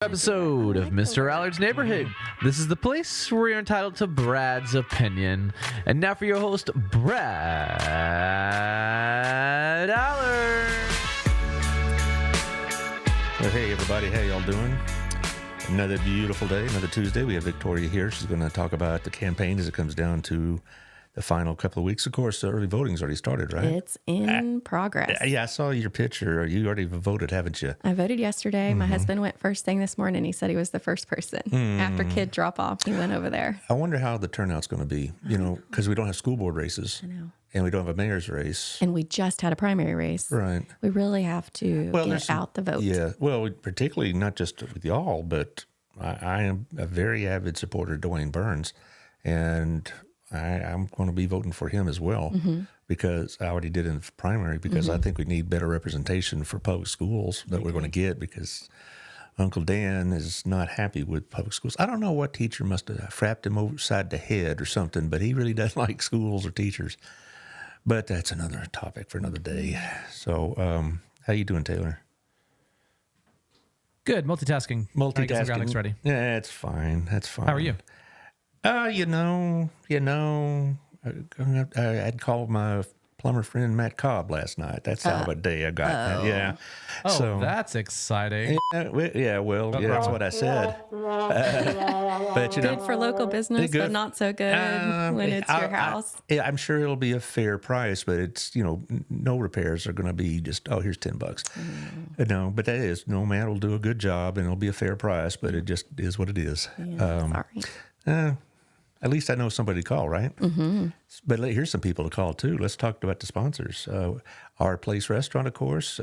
Episode of Mr. Allard's Neighborhood. This is the place where you're entitled to Brad's opinion. And now for your host, Brad Allard. Well, hey everybody, how y'all doing? Another beautiful day, another Tuesday. We have Victoria here. She's going to talk about the campaign as it comes down to the final couple of weeks. Of course, the early voting's already started, right? It's in progress. Yeah, I saw your picture. You already voted, haven't you? I voted yesterday. My husband went first thing this morning. He said he was the first person. After kid drop off, he went over there. I wonder how the turnout's going to be, because we don't have school board races. I know. And we don't have a mayor's race. And we just had a primary race. Right. We really have to get out the vote. Yeah. Well, particularly not just with y'all, but I am a very avid supporter of Dwayne Burns. And I'm going to be voting for him as well because I already did in the primary because I think we need better representation for public schools that we're going to get because Uncle Dan is not happy with public schools. I don't know what teacher must have frapped him upside the head or something, but he really doesn't like schools or teachers. But that's another topic for another day. So how you doing, Taylor? Good. Multitasking. Trying to get some graphics ready. Yeah, it's fine. That's fine. How are you? I'd called my plumber friend Matt Cobb last night. That's how a day I got. Yeah. Oh, so, that's exciting. that's what I said. But Good for local business, but not so good when it's your house. I'm sure it'll be a fair price, but it's, no repairs are going to be just, here's $10. No, but that is, Matt will do a good job and it'll be a fair price, but it just is what it is. Yeah, sorry. At least I know somebody to call, right? But here's some people to call, too. Let's talk about the sponsors. Our Place Restaurant, of course.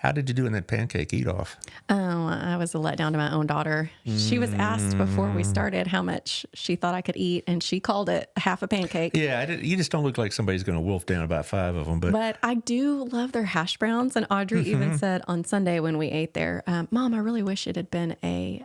How did you do in that pancake eat-off? Oh, I was a letdown to my own daughter. She was asked before we started how much she thought I could eat, and she called it half a pancake. Yeah, you just don't look like somebody's going to wolf down about 5 of them. But I do love their hash browns, and Audrey even said on Sunday when we ate there, Mom, I really wish it had been a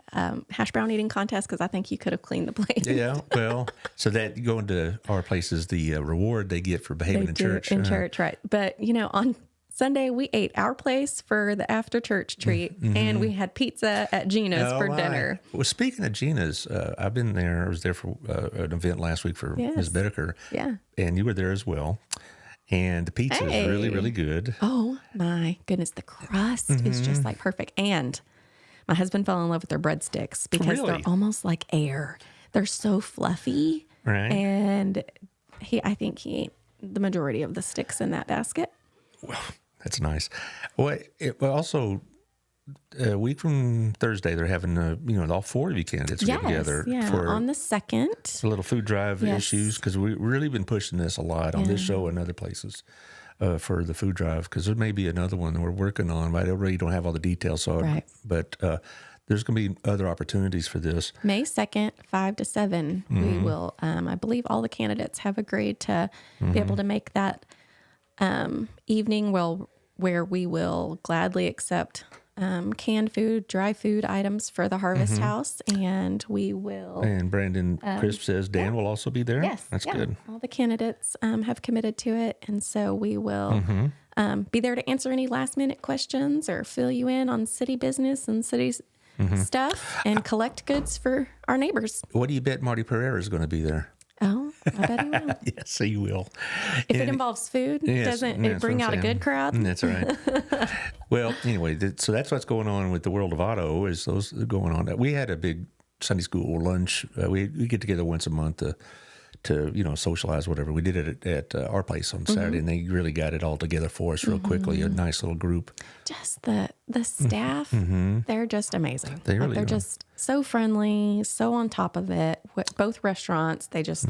hash brown eating contest because I think you could have cleaned the plate. Yeah, well, so that going to our place is the reward they get for behaving in church. In church, right. But, on Sunday, we ate our place for the after church treat, and we had pizza at Gina's for dinner. Well, speaking of Gina's, I've been there. I was there for an event last week for Ms. Bedecker. Yeah. And you were there as well. And the pizza is really, really good. Oh, my goodness. The crust is just like perfect. And my husband fell in love with their breadsticks because they're almost like air. They're so fluffy. Right. And I think he ate the majority of the sticks in that basket. Well, that's nice. Well, also, a week from Thursday, they're having, all 4 of you candidates get together. For on the 2nd. A little food drive issues, because we've really been pushing this a lot on this show and other places for the food drive, because there may be another one that we're working on, but I really don't have all the details. But there's going to be other opportunities for this. May 2nd, 5 to 7, we will, I believe all the candidates have agreed to be able to make that evening where we will gladly accept canned food, dry food items for the Harvest House, and we will. And Brandon Crisp says Dan will also be there. Yes, that's good. All the candidates have committed to it, and so we will be there to answer any last minute questions or fill you in on city business and city stuff, and collect goods for our neighbors. What do you bet Marty Pereira is going to be there? Oh, I bet he will. Yes, he will. If it involves food, doesn't it bring out a good crowd? That's right. Well, anyway, so that's what's going on with the world of auto is those going on. We had a big Sunday school lunch. We get together once a month to socialize, whatever. We did it at our place on Saturday, and they really got it all together for us real quickly. A nice little group. Just the staff, they're just amazing. They really they're just so friendly, so on top of it. Both restaurants, they just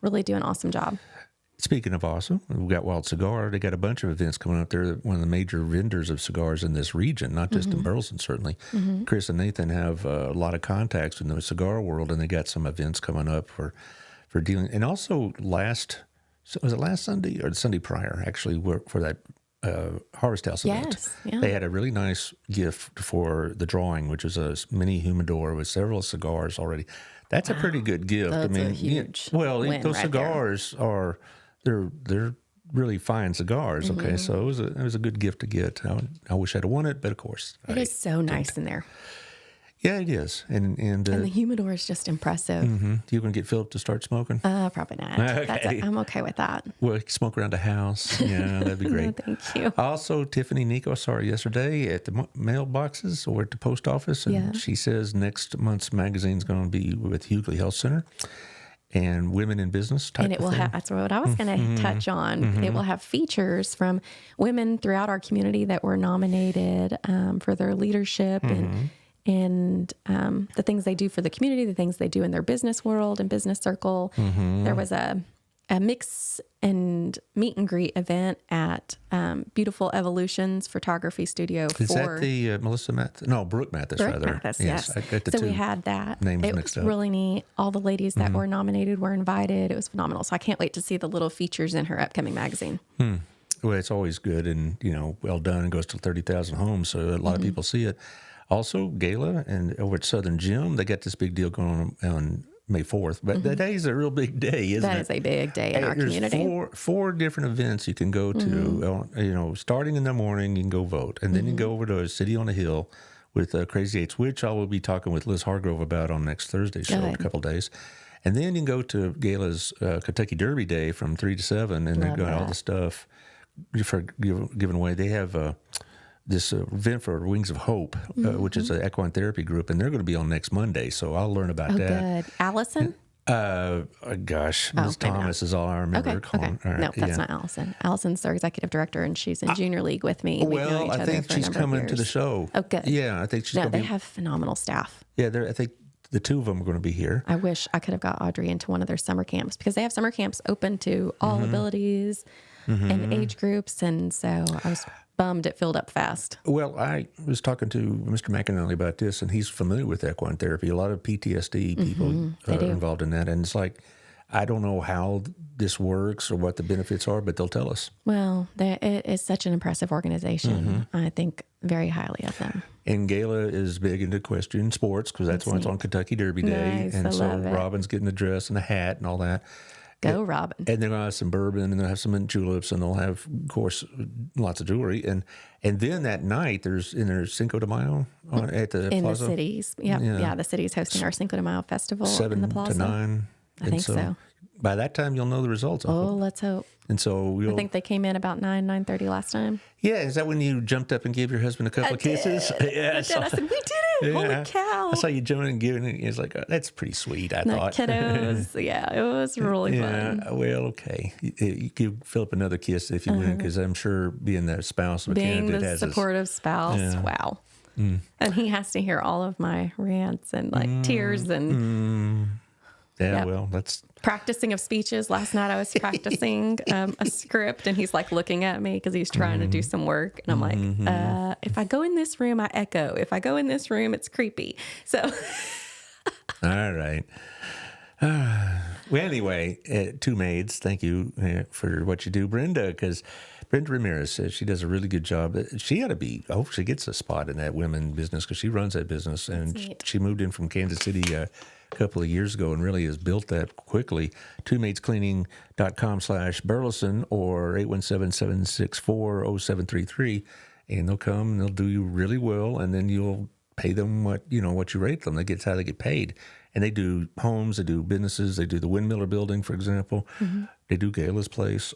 really do an awesome job. Speaking of awesome, we've got Wild Cigar. They got a bunch of events coming up. They're one of the major vendors of cigars in this region, not just in Burleson, certainly. Chris and Nathan have a lot of contacts in the cigar world, and they got some events coming up for dealing. And also was it last Sunday or the Sunday prior, actually, for that Harvest House event? Yes, They had a really nice gift for the drawing, which was a mini humidor with several cigars already. That's a pretty good gift. That's a huge win those right cigars are they're really fine cigars. Okay, so it was a good gift to get. I wish I'd have won it, but of course it is so nice in there. Yeah, it is. And And the humidor is just impressive. you going to get Philip to start smoking? Probably not. Okay. I'm okay with that. Well, smoke around the house. Yeah, that'd be great. Thank you. Also, Tiffany Nico, I saw her yesterday at the mailboxes or at the post office. And she says next month's magazine is going to be with Hughley Health Center and Women in Business type And it of will thing. have, that's what I was going to touch on. It will have features from women throughout our community that were nominated for their leadership and the things they do for the community, the things they do in their business world and business circle. There was a mix and meet and greet event at Beautiful Evolutions Photography Studio. Is that the Melissa Mathis? No, Brooke Mathis, rather. Mathis, yes. I got the So two we had that. names It mixed was up. really neat. All the ladies that were nominated were invited. It was phenomenal. So I can't wait to see the little features in her upcoming magazine. Well, it's always good and, well done. It goes to 30,000 homes, so a lot of people see it. Also, Gala and over at Southern Gym, they got this big deal going on May 4th. But that day is a real big day, isn't it? That is a big day in our There's community. four different events you can go to. Starting in the morning, you can go vote. And then you go over to a City on a Hill with Crazy Eights, which I will be talking with Liz Hargrove about on next Thursday's show in a couple of days. And then you can go to Gala's Kentucky Derby Day from 3 to 7, and they've got all the stuff for giving away. They have this event for Wings of Hope, which is an equine therapy group, and they're going to be on next Monday, so I'll learn about that. Good. Allison? Gosh, Ms. Thomas is all I remember calling. Okay. All right, No, that's not Allison. Allison's our executive director, and she's in junior league with me. We've known Well, each I other think for a she's number of coming to the years. show. Oh, good. Yeah, I think she's No, going to they be. have phenomenal staff. Yeah, I think the two of them are going to be here. I wish I could have got Audrey into one of their summer camps because they have summer camps open to all abilities and age groups. And so I was bummed it filled up fast. Well, I was talking to Mr. McAnally about this, and he's familiar with equine therapy. A lot of PTSD people are involved in that. And it's like, I don't know how this works or what the benefits are, but they'll tell us. Well, it is such an impressive organization. I think very highly of them. And Gala is big into equestrian sports because that's when it's on Kentucky Derby Day. Nice, And I so love it. Robin's getting a dress and a hat and all that. Go, Robin. And they're going to have some bourbon, and they'll have some mint juleps, and they'll have, of course, lots of jewelry. And then that night, there's Cinco de Mayo at the In plaza. the cities. Yeah, the city's hosting our Cinco de Mayo festival in 7 the plaza. to 9. I think so. By that time, you'll know the results. I Oh, hope. let's hope. And so I think they came in about 9:30 last time. yeah, is that when you jumped up and gave your husband a couple of kisses? Yeah, I said, we did it. Holy cow. I saw you jumping and giving it. It's like, that's pretty sweet, I The thought. kiddos. Yeah, it was really fun. Yeah, well, okay. You give Philip another kiss if you win, because I'm sure being the spouse of a Being candidate the has supportive spouse. Yeah. Wow. And he has to hear all of my rants and like tears and Yeah, well, that's practicing of speeches. Last night I was practicing a script and he's like looking at me because he's trying to do some work. And I'm like, if I go in this room, I echo. If I go in this room, it's creepy. So all right. Well, anyway, two maids, thank you for what you do. Brenda Ramirez says she does a really good job. She ought to be, I hope she gets a spot in that women business because she runs that business. And neat. she moved in from Kansas City a couple of years ago and really has built that quickly. twomatescleaning.com/Burleson or 817-764-0733. And they'll come and they'll do you really well. And then you'll pay them what you rate them. That's how they get paid. And they do homes, they do businesses, they do the Windmiller building, for example. They do Gala's place.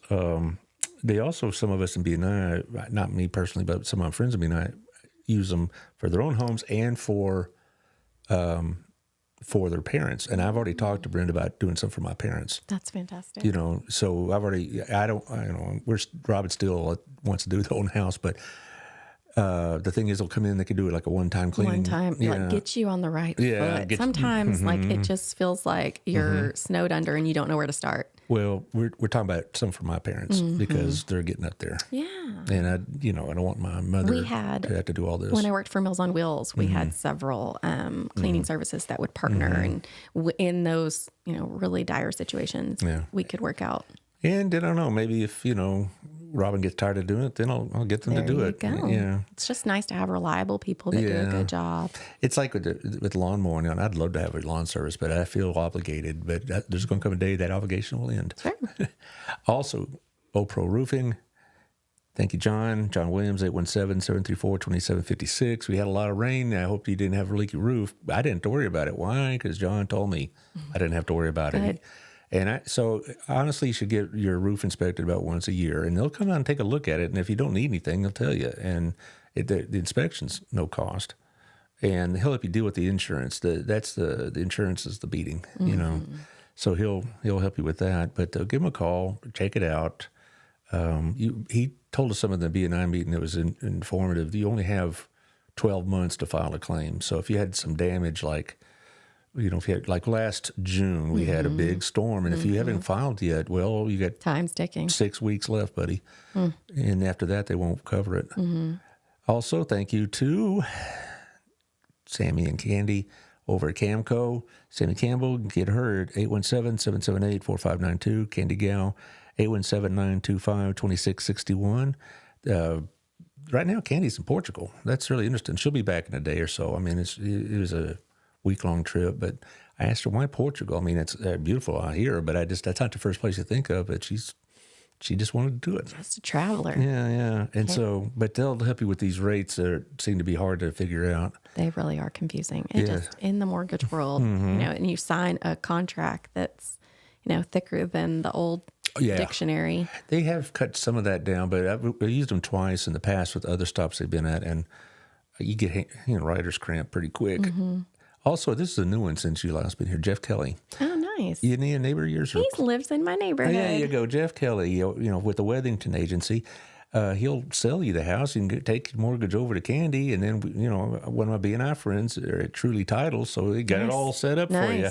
They also, some of us in BNI, not me personally, but some of my friends in BNI, use them for their own homes and for their parents. And I've already talked to Brenda about doing something for my parents. that's fantastic. So Robin still wants to do their own house, but the thing is, they'll come in, they can do it like a one-time cleaning. One time, like get you on the right foot. Sometimes, like it just feels like you're snowed under and you don't know where to start. Well, we're talking about some for my parents because they're getting up there. Yeah. And I don't want my mother to have to do all this. When I worked for Meals on Wheels, we had several cleaning services that would partner, and in those really dire situations, we could work out. And I don't know, maybe if Robin gets tired of doing it, then I'll get them to do it. Go. Yeah, it's just nice to have reliable people that do a good job. it's like with lawn mowing. I'd love to have a lawn service, but I feel obligated. But there's going to come a day that obligation will end. Sure. Also, OPRO Roofing. Thank you, John. John Williams, 817-734-2756. We had a lot of rain. I hope you didn't have a leaky roof. I didn't have to worry about it. Why? Because John told me I didn't have to worry about it. And so honestly, you should get your roof inspected about once a year, and they'll come out and take a look at it. And if you don't need anything, they'll tell you. And the inspection's no cost, and he'll help you deal with the insurance. The insurance is the beating, you know. So he'll help you with that. But give him a call, check it out. He told us some of the B&I meeting that was informative. You only have 12 months to file a claim. So if you had some damage, like, you know, if you had, like last June, we had a big storm, and if you haven't filed yet, well, you got time's ticking. 6 weeks left, buddy. And after that, they won't cover it. Also, thank you to Sammy and Candy over at Camco. Sammy Campbell, get her at 817-778-4592. Candy Gal, 817-925-2661. Right now, Candy's in Portugal. That's really interesting. She'll be back in a day or so. I mean, it was a week-long trip, but I asked her, why Portugal? I mean, it's beautiful out here, but that's not the first place you think of, but she just wanted to do it. Just a traveler. Yeah. And so, but they'll help you with these rates that seem to be hard to figure out. They really are confusing. It just, in the mortgage world, you know, and you sign a contract that's, you know, thicker than the old dictionary. They have cut some of that down, but I've used them twice in the past with other stops they've been at, and you get writer's cramp pretty quick. Also, this is a new one since you last been here. Jeff Kelly. Oh, nice. You need a neighbor of yours? He lives in my neighborhood. There you go. Jeff Kelly, you know, with the Wethington Agency. He'll sell you the house. You can take your mortgage over to Candy, and then, you know, one of my B&I friends are at Truly Title, so they got it all set up for you.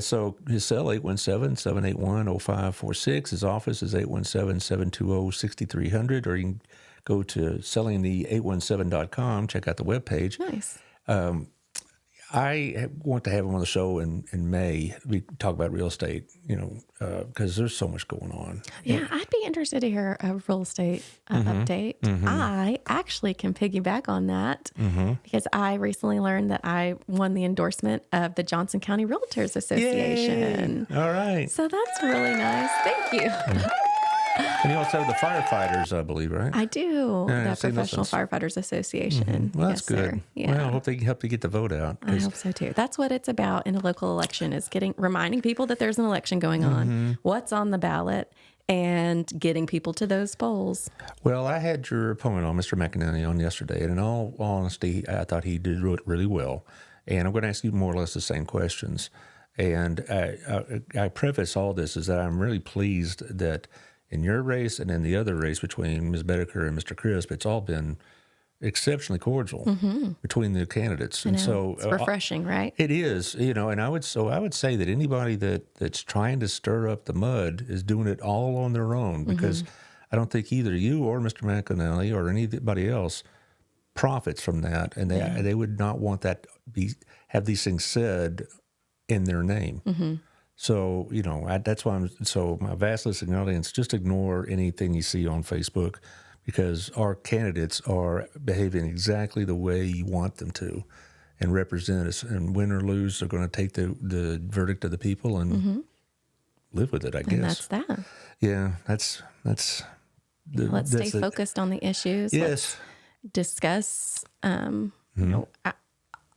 So his cell, 817-781-0546. His office is 817-720-6300, or you can go to sellingthe817.com, check out the webpage. Nice. I want to have him on the show in May. We talk about real estate, you know, because there's so much going on. Yeah, I'd be interested to hear a real estate update. I actually can piggyback on that because I recently learned that I won the endorsement of the Johnson County Realtors Association. Yay. All right. So that's really nice. Thank you. And you also have the firefighters, I believe, right? I do. Yeah, the Professional Firefighters Association. Well, that's yes, good. Sir. Yeah. Well, I hope they help you get the vote out. I hope so too. That's what it's about in a local election, is reminding people that there's an election going on, what's on the ballot, and getting people to those polls. Well, I had your opponent on, Mr. McInerney, on yesterday, and in all honesty, I thought he did really well. And I'm going to ask you more or less the same questions. And I preface all this is that I'm really pleased that in your race and in the other race between Ms. Bedeker and Mr. Crisp, it's all been exceptionally cordial between the candidates. And so it's refreshing, right? It is, you know, and I would say that anybody that's trying to stir up the mud is doing it all on their own, because I don't think either you or Mr. McAnally or anybody else profits from that, and they would not want that have these things said in their name. So, you know, that's why my vast listening audience, just ignore anything you see on Facebook, because our candidates are behaving exactly the way you want them to and represent us. And win or lose, they're going to take the verdict of the people and live with it, I guess. And that's that. Yeah, let's stay focused on the issues. Yes. Let's discuss, you know,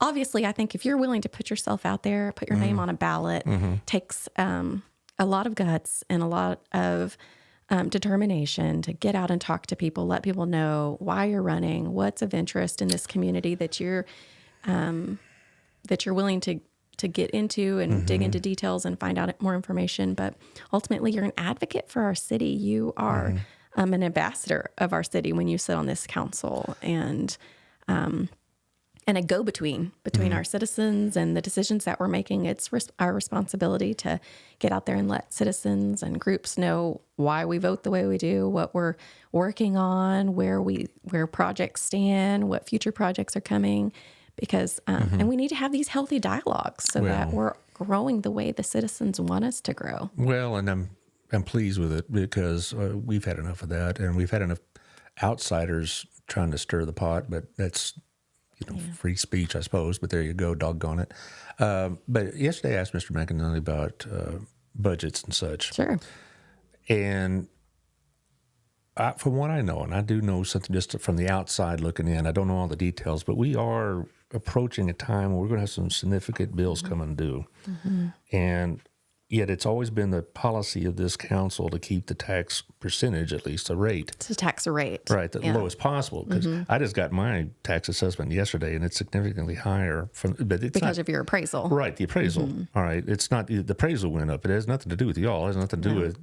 obviously, I think if you're willing to put yourself out there, put your name on a ballot, takes a lot of guts and a lot of determination to get out and talk to people, let people know why you're running, what's of interest in this community that you're willing to get into and dig into details and find out more information. But ultimately, you're an advocate for our city. You are an ambassador of our city when you sit on this council, and a go-between our citizens and the decisions that we're making. It's our responsibility to get out there and let citizens and groups know why we vote the way we do, what we're working on, where projects stand, what future projects are coming, because and we need to have these healthy dialogues so that we're growing the way the citizens want us to grow. Well, and I'm pleased with it, because we've had enough of that, and we've had enough outsiders trying to stir the pot, but that's free speech, I suppose, but there you go, doggone it. But yesterday I asked Mr. McInerney about budgets and such. Sure. And from what I know, and I do know something just from the outside looking in, I don't know all the details, but we are approaching a time where we're going to have some significant bills coming due. And yet it's always been the policy of this council to keep the tax percentage, at least a rate. It's a tax rate. Right, the lowest possible. Because I just got my tax assessment yesterday, and it's significantly higher. But it's Because of your appraisal. Right, the appraisal. All right, it's not, the appraisal went up. It has nothing to do with y'all. It has nothing to do with,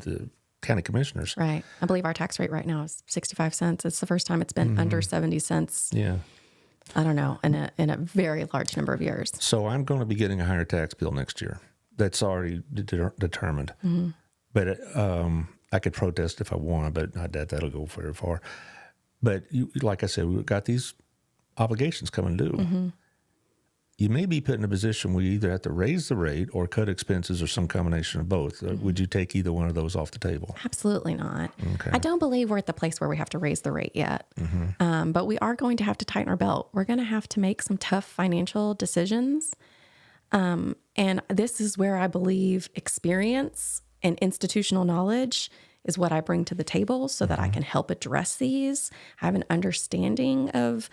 the county commissioners. Right. I believe our tax rate right now is 65 cents. It's the first time it's been under 70 cents. Yeah. I don't know, in a very large number of years. So I'm going to be getting a higher tax bill next year. That's already determined. But I could protest if I want, but not that'll go very far. But like I said, we've got these obligations coming due. You may be put in a position where you either have to raise the rate or cut expenses or some combination of both. Would you take either one of those off the table? Absolutely not. Okay. I don't believe we're at the place where we have to raise the rate yet. But we are going to have to tighten our belt. We're going to have to make some tough financial decisions. And this is where I believe experience and institutional knowledge is what I bring to the table so that I can help address these. I have an understanding of,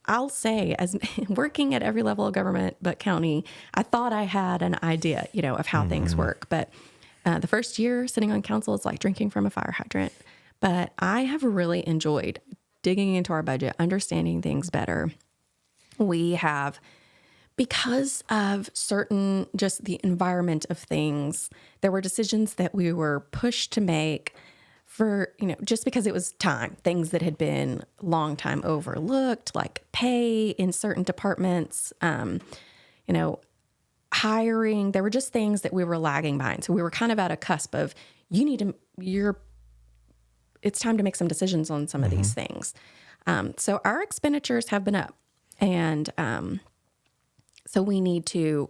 I'll say, as working at every level of government but county, I thought I had an idea, of how things work. But the first year sitting on council is like drinking from a fire hydrant. But I have really enjoyed digging into our budget, understanding things better. We have, because of certain, just the environment of things, there were decisions that we were pushed to make for, just because it was time, things that had been long time overlooked, like pay in certain departments, hiring. There were just things that we were lagging behind. So we were kind of at a cusp of, it's time to make some decisions on some of these things. So our expenditures have been up, and so we need to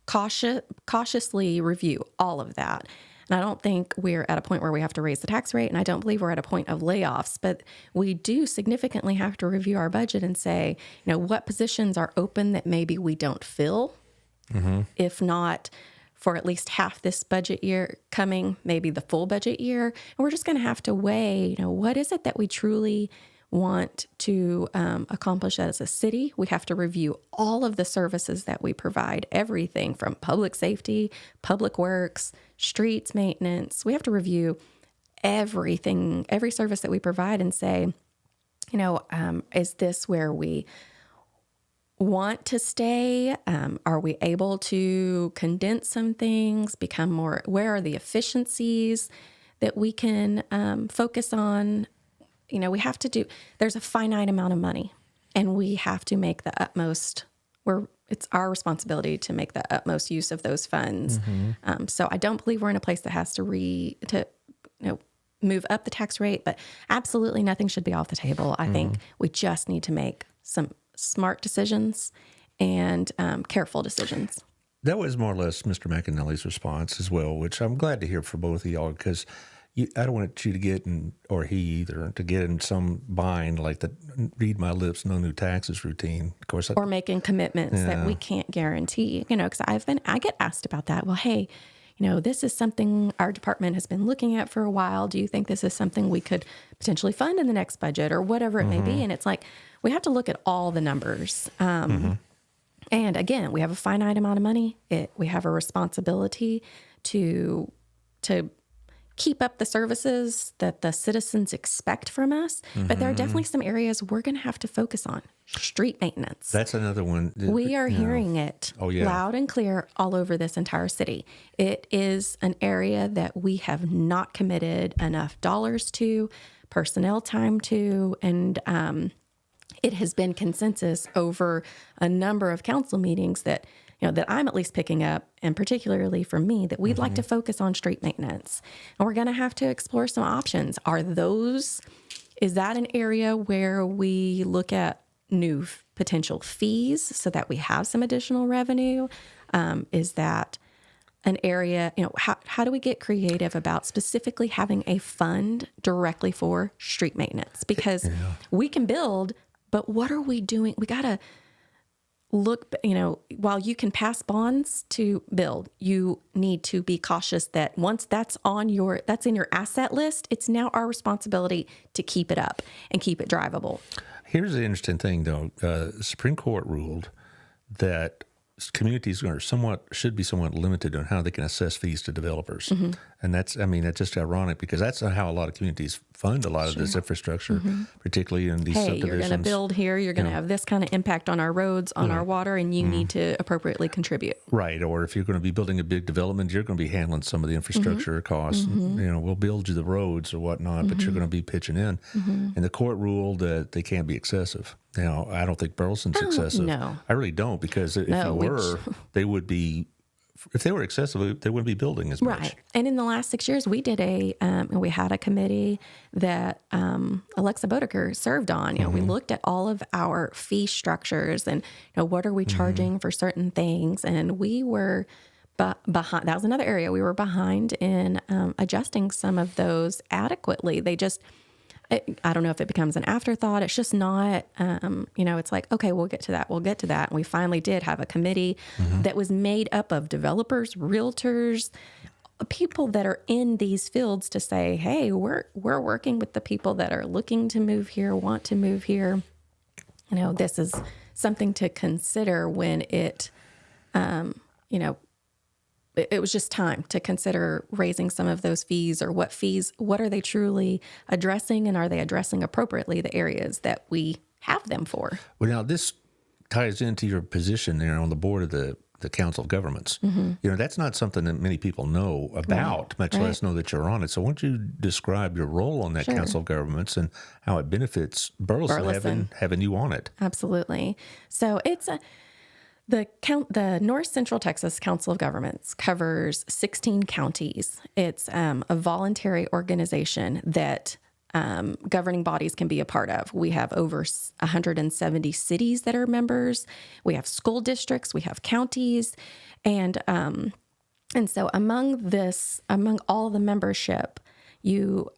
cautiously review all of that. And I don't think we're at a point where we have to raise the tax rate, and I don't believe we're at a point of layoffs, but we do significantly have to review our budget and say, what positions are open that maybe we don't fill, if not for at least half this budget year coming, maybe the full budget year. And we're just going to have to weigh, what is it that we truly want to accomplish as a city. We have to review all of the services that we provide, everything from public safety, public works, streets maintenance. We have to review everything, every service that we provide, and say, is this where we want to stay? Are we able to condense some things, become more, where are the efficiencies that we can focus on? We have to there's a finite amount of money, and we have to make the utmost, it's our responsibility to make the utmost use of those funds. So I don't believe we're in a place that has to move up the tax rate, but absolutely nothing should be off the table. I think we just need to make some smart decisions and careful decisions. That was more or less Mr. McAnally's response as well, which I'm glad to hear for both of y'all, because I don't want you to get or he either, to get in some bind like the read my lips, no new taxes routine. Of course, or making commitments that we can't guarantee. Because I get asked about that. Well, hey, this is something our department has been looking at for a while. Do you think this is something we could potentially fund in the next budget or whatever it may be? And it's like we have to look at all the numbers. And again, we have a finite amount of money. We have a responsibility to keep up the services that the citizens expect from us. But there are definitely some areas we're going to have to focus on. Street maintenance. That's another one. We are hearing it loud and clear all over this entire city. It is an area that we have not committed enough dollars to, personnel time to, and it has been consensus over a number of council meetings that that I'm at least picking up, and particularly for me, that we'd like to focus on street maintenance. And we're going to have to explore some options. Is that an area where we look at new potential fees so that we have some additional revenue? Is that an area, how do we get creative about specifically having a fund directly for street maintenance? Because we can build, but what are we doing? look, while you can pass bonds to build, you need to be cautious that once that's in your asset list, it's now our responsibility to keep it up and keep it drivable. Here's the interesting thing, though. The Supreme Court ruled that communities should be somewhat limited on how they can assess fees to developers. And that's just ironic because that's how a lot of communities fund a lot of this infrastructure, particularly in these subdivisions. You're going to build here, you're going to have this kind of impact on our roads, on our water, and you need to appropriately contribute. Right. Or if you're going to be building a big development, you're going to be handling some of the infrastructure costs. We'll build you the roads or whatnot, but you're going to be pitching in. And the court ruled that they can't be excessive. Now, I don't think Burleson's excessive. No. I really don't, because if they were, they would be. If they were excessive, they wouldn't be building as much. Right. And in the last 6 years, we did we had a committee that Alexa Bodeker served on. We looked at all of our fee structures and what are we charging for certain things, and we were behind. That was another area we were behind in adjusting some of those adequately. I don't know if it becomes an afterthought. It's just not, it's like, okay, we'll get to that. And we finally did have a committee that was made up of developers, realtors, people that are in these fields to say, hey, we're working with the people that are looking to move here, want to move here. This is something to consider when it was just time to consider raising some of those fees, or what are they truly addressing, and are they addressing appropriately the areas that we have them for? Well, now this ties into your position there on the board of the Council of Governments. That's not something that many people know about, much less know that you're on it. So why don't you describe your role on that Council of Governments and how it benefits Burleson having you on it? Absolutely. So it's the North Central Texas Council of Governments covers 16 counties. It's a voluntary organization that governing bodies can be a part of. We have over 170 cities that are members. We have school districts. We have counties, and so among all the membership, you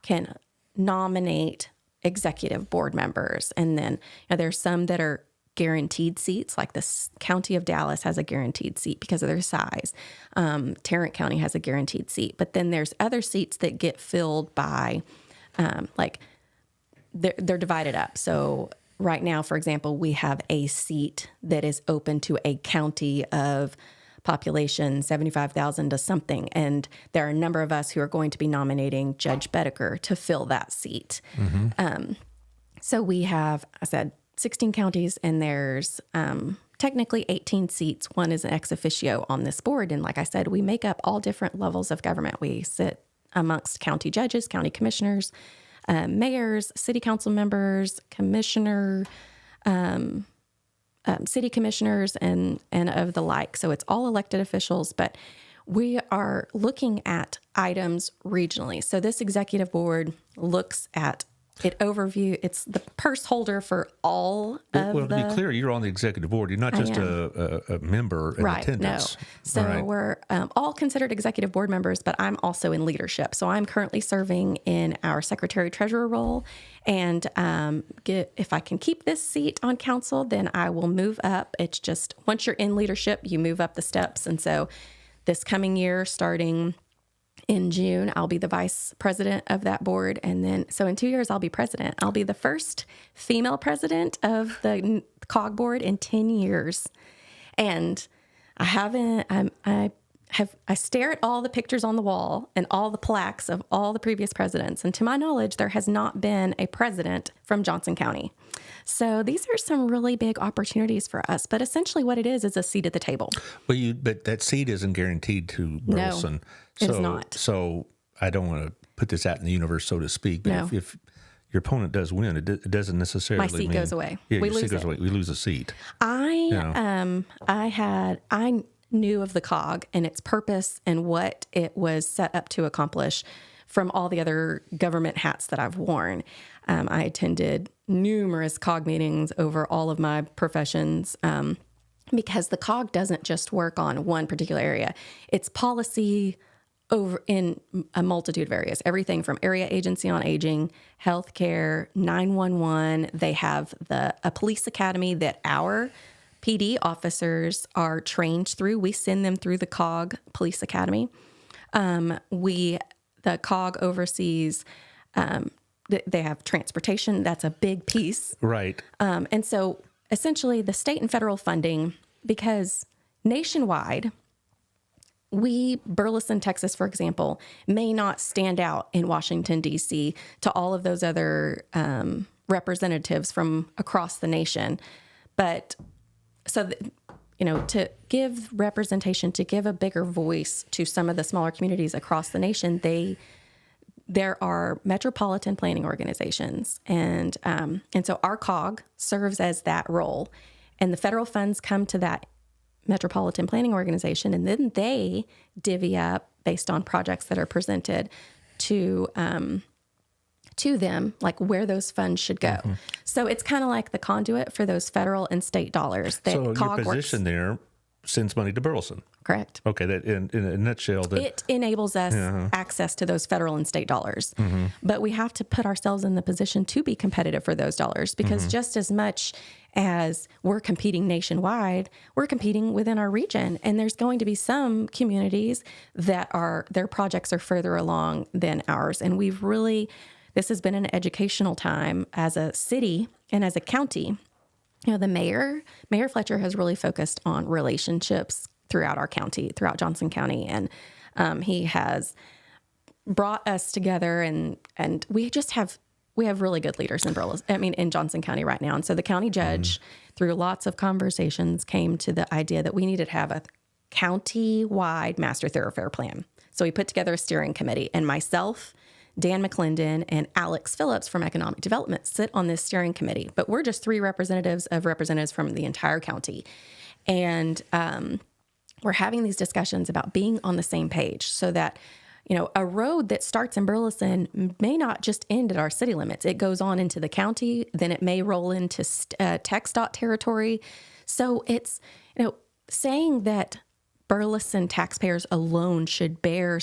can nominate executive board members, and then there's some that are guaranteed seats, like the county of Dallas has a guaranteed seat because of their size. Tarrant County has a guaranteed seat, but then there's other seats that get filled by, they're divided up. So right now, for example, we have a seat that is open to a county of population 75,000 to something, and there are a number of us who are going to be nominating Judge Bodeker to fill that seat. So we have, I said, 16 counties, and there's technically 18 seats. One is an ex officio on this board. And like I said, we make up all different levels of government. We sit amongst county judges, county commissioners, mayors, city council members, city commissioners, and of the like. So it's all elected officials, but we are looking at items regionally. So this executive board looks at it's the purse holder for all of to be clear, you're on the executive board. You're not just a member in attendance. No. So we're all considered executive board members, but I'm also in leadership. So I'm currently serving in our secretary-treasurer role. And if I can keep this seat on council, then I will move up. It's just once you're in leadership, you move up the steps. And so this coming year, starting in June, I'll be the vice president of that board. And then, so in 2 years, I'll be president. I'll be the first female president of the COG board in 10 years. And I stare at all the pictures on the wall and all the plaques of all the previous presidents. And to my knowledge, there has not been a president from Johnson County. So these are some really big opportunities for us. But essentially what it is a seat at the table. But that seat isn't guaranteed to Burleson. No, it's not. So I don't want to put this out in the universe, so to speak. But if your opponent does win, it doesn't necessarily my seat mean, goes away. Yeah, we your lose seat goes it. away. We lose a seat. I knew of the COG and its purpose and what it was set up to accomplish from all the other government hats that I've worn. I attended numerous COG meetings over all of my professions because the COG doesn't just work on one particular area. It's policy over in a multitude of areas, everything from area agency on aging, healthcare, 911. They have a police academy that our PD officers are trained through. We send them through the COG Police Academy. The COG oversees, they have transportation. That's a big piece. Right. And so essentially the state and federal funding, because nationwide, Burleson, Texas, for example, may not stand out in Washington, D.C. to all of those other representatives from across the nation. But so, to give representation, to give a bigger voice to some of the smaller communities across the nation, there are metropolitan planning organizations. And so our COG serves as that role. And the federal funds come to that metropolitan planning organization, and then they divvy up based on projects that are presented to them, like where those funds should go. Mm-hmm. So it's kind of like the conduit for those federal and state dollars. That so COG your position there sends money to Burleson. Correct. Okay, that in a nutshell, it enables us access to those federal and state dollars. Mm-hmm. But we have to put ourselves in the position to be competitive for those dollars, because just as much as we're competing nationwide, we're competing within our region. And there's going to be some communities that their projects are further along than ours. And this has been an educational time as a city and as a county. The Mayor Fletcher has really focused on relationships throughout our county, throughout Johnson County. And he has brought us together, and we have really good leaders in Johnson County right now. And so the county judge, through lots of conversations, came to the idea that we needed to have a county-wide master thoroughfare plan. So we put together a steering committee, and myself, Dan McClendon, and Alex Phillips from Economic Development sit on this steering committee. But we're just three representatives from the entire county. And we're having these discussions about being on the same page so that, a road that starts in Burleson may not just end at our city limits. It goes on into the county, then it may roll into TxDOT territory. So it's, saying that Burleson taxpayers alone should bear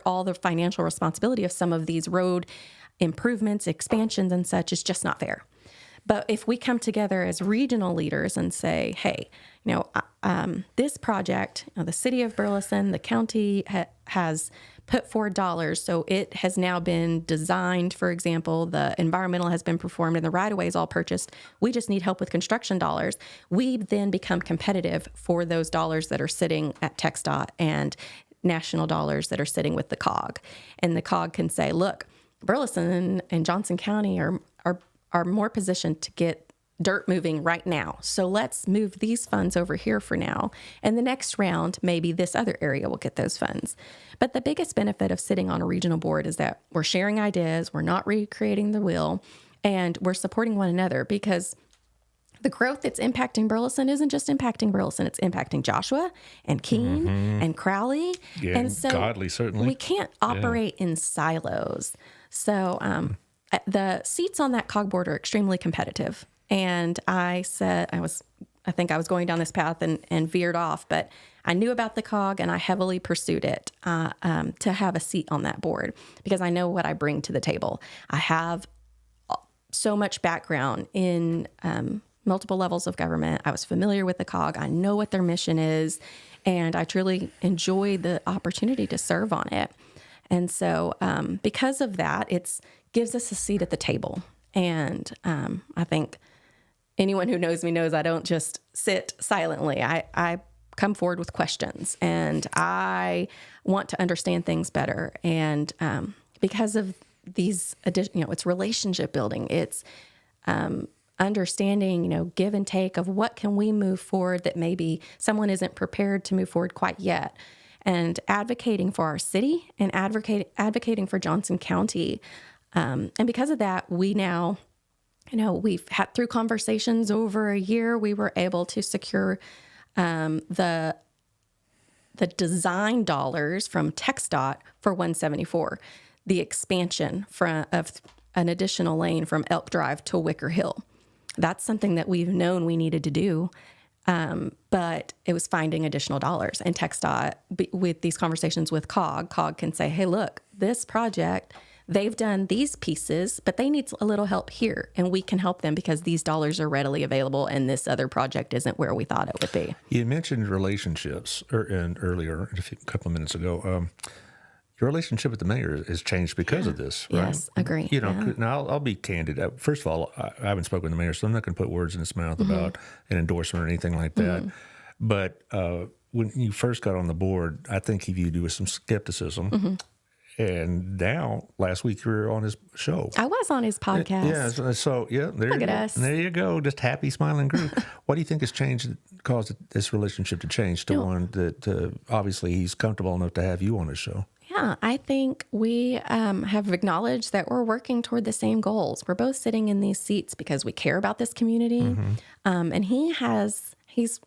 all the financial responsibility of some of these road improvements, expansions, and such is just not fair. But if we come together as regional leaders and say, hey, this project, the city of Burleson, the county has put forward dollars. So it has now been designed, for example, the environmental has been performed and the right-of-way is all purchased. We just need help with construction dollars. We then become competitive for those dollars that are sitting at TxDOT and national dollars that are sitting with the COG. And the COG can say, look, Burleson and Johnson County are more positioned to get dirt moving right now. So let's move these funds over here for now. And the next round, maybe this other area will get those funds. But the biggest benefit of sitting on a regional board is that we're sharing ideas, we're not recreating the wheel, and we're supporting one another, because the growth that's impacting Burleson isn't just impacting Burleson, it's impacting Joshua and Keene and Crowley. Yeah, and so Godly, certainly. We can't operate in silos. So the seats on that COG board are extremely competitive. And I said, I think I was going down this path and veered off, but I knew about the COG and I heavily pursued it to have a seat on that board, because I know what I bring to the table. I have so much background in multiple levels of government. I was familiar with the COG. I know what their mission is, and I truly enjoy the opportunity to serve on it. And so because of that, it gives us a seat at the table. And I think anyone who knows me knows I don't just sit silently. I come forward with questions, and I want to understand things better. And because of these, it's relationship building. It's understanding, give and take of what can we move forward that maybe someone isn't prepared to move forward quite yet. And advocating for our city and advocating for Johnson County. And because of that, we now, we've had, through conversations over a year, we were able to secure the design dollars from TxDOT for 174, the expansion of an additional lane from Elk Drive to Wicker Hill. That's something that we've known we needed to do. But it was finding additional dollars. And TxDOT, with these conversations with COG can say, hey, look, this project, they've done these pieces, but they need a little help here, and we can help them because these dollars are readily available, and this other project isn't where we thought it would be. You mentioned relationships earlier, a couple of minutes ago. Your relationship with the mayor has changed because of this, right? Yes, agree. You know, now I'll be candid. First of all, I haven't spoken with the mayor, so I'm not going to put words in his mouth about an endorsement or anything like that. But when you first got on the board, I think he viewed you with some skepticism. And now, last week, you were on his show. I was on his podcast. Yeah, so yeah, Look at us. There you go, just happy, smiling group. What do you think has changed, caused this relationship to change to one that obviously he's comfortable enough to have you on his show? Yeah, I think we have acknowledged that we're working toward the same goals. We're both sitting in these seats because we care about this community. And he's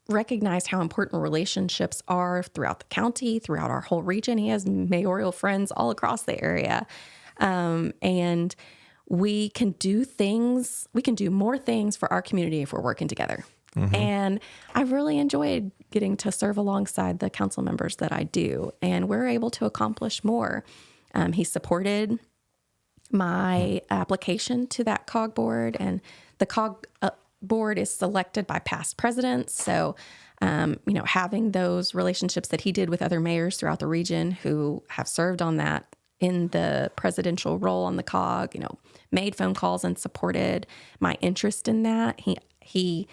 recognized how important relationships are throughout the county, throughout our whole region. He has mayoral friends all across the area. And we can do more things for our community if we're working together. And I've really enjoyed getting to serve alongside the council members that I do, and we're able to accomplish more. He supported my application to that COG board, and the COG board is selected by past presidents. So, having those relationships that he did with other mayors throughout the region who have served on that in the presidential role on the COG, made phone calls and supported my interest in that. He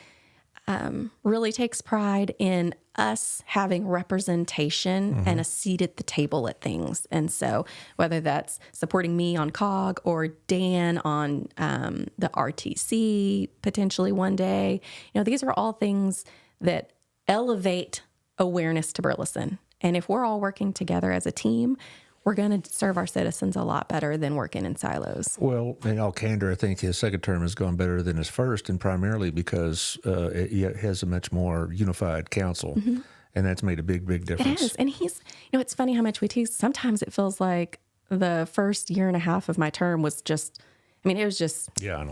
really takes pride in us having representation and a seat at the table at things. And so whether that's supporting me on COG or Dan on the RTC potentially one day, these are all things that elevate awareness to Burleson. And if we're all working together as a team, we're going to serve our citizens a lot better than working in silos. Well, in all candor, I think his second term has gone better than his first, and primarily because it has a much more unified council, and that's made a big, big difference. It is. And it's funny how much we tease. Sometimes it feels like the first year and a half of my term was just, it was just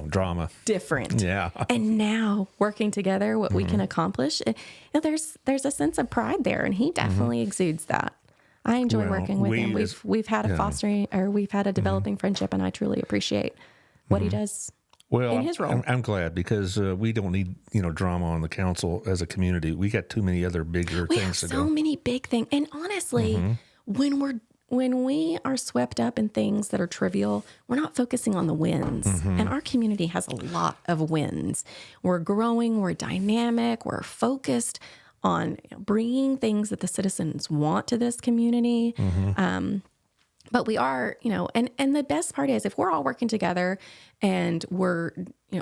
drama. Different. Yeah. And now working together, what we can accomplish, there's a sense of pride there, and he definitely exudes that. I enjoy working with him. We've had a developing friendship, and I truly appreciate what he does in his role. I'm glad because we don't need drama on the council as a community. We got too many other bigger things to do. So many big things, and honestly, when we are swept up in things that are trivial, we're not focusing on the wins. And our community has a lot of wins. We're growing. We're dynamic. We're focused on bringing things that the citizens want to this community. But we are, and the best part is if we're all working together and we're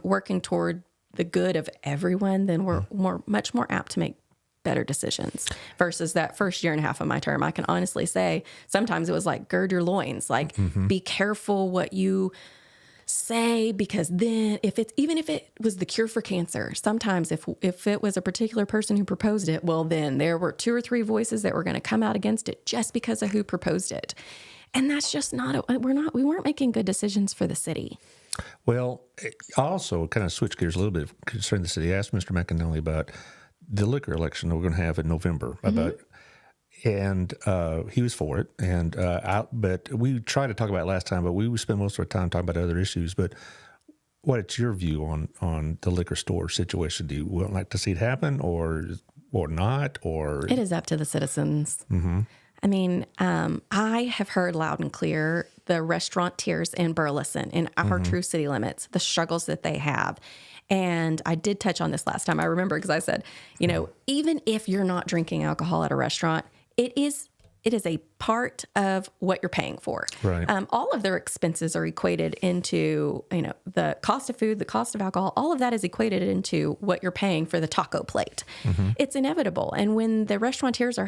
working toward the good of everyone, then we're much more apt to make better decisions versus that first year and a half of my term. I can honestly say sometimes it was like, gird your loins, like be careful what you say, because then even if it was the cure for cancer, sometimes if it was a particular person who proposed it, well, then there were 2 or 3 voices that were going to come out against it just because of who proposed it. And that's just we weren't making good decisions for the city. Well, I also kind of switch gears a little bit concerning the city. I asked Mr. McAnally about the liquor election that we're going to have in November and he was for it. And but we tried to talk about it last time, but we spent most of our time talking about other issues. But what's your view on the liquor store situation? Do you like to see it happen or not? Or it is up to the citizens. I have heard loud and clear the restaurateurs in Burleson, in our true city limits, the struggles that they have. And I did touch on this last time. I remember because I said, even if you're not drinking alcohol at a restaurant, it is a part of what you're paying for. Right. All of their expenses are equated into, the cost of food, the cost of alcohol, all of that is equated into what you're paying for the taco plate. It's inevitable. And when the restaurateurs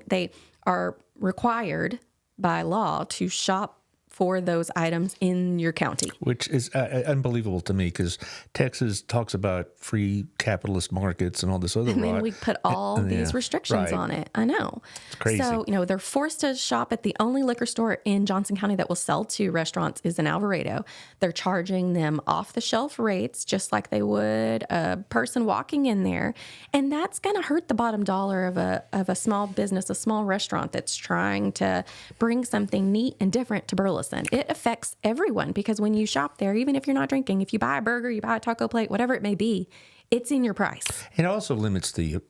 they are required by law to shop for those items in your county. Which is unbelievable to me because Texas talks about free capitalist markets and all this other And then we put all these restrictions on it. I know. It's crazy. So, they're forced to shop at the only liquor store in Johnson County that will sell to restaurants is in Alvarado. They're charging them off-the-shelf rates just like they would a person walking in there. And that's going to hurt the bottom dollar of a small business, a small restaurant that's trying to bring something neat and different to Burleson. Burleson. It affects everyone because when you shop there, even if you're not drinking, if you buy a burger, you buy a taco plate, whatever it may be, it's in your price. It also limits the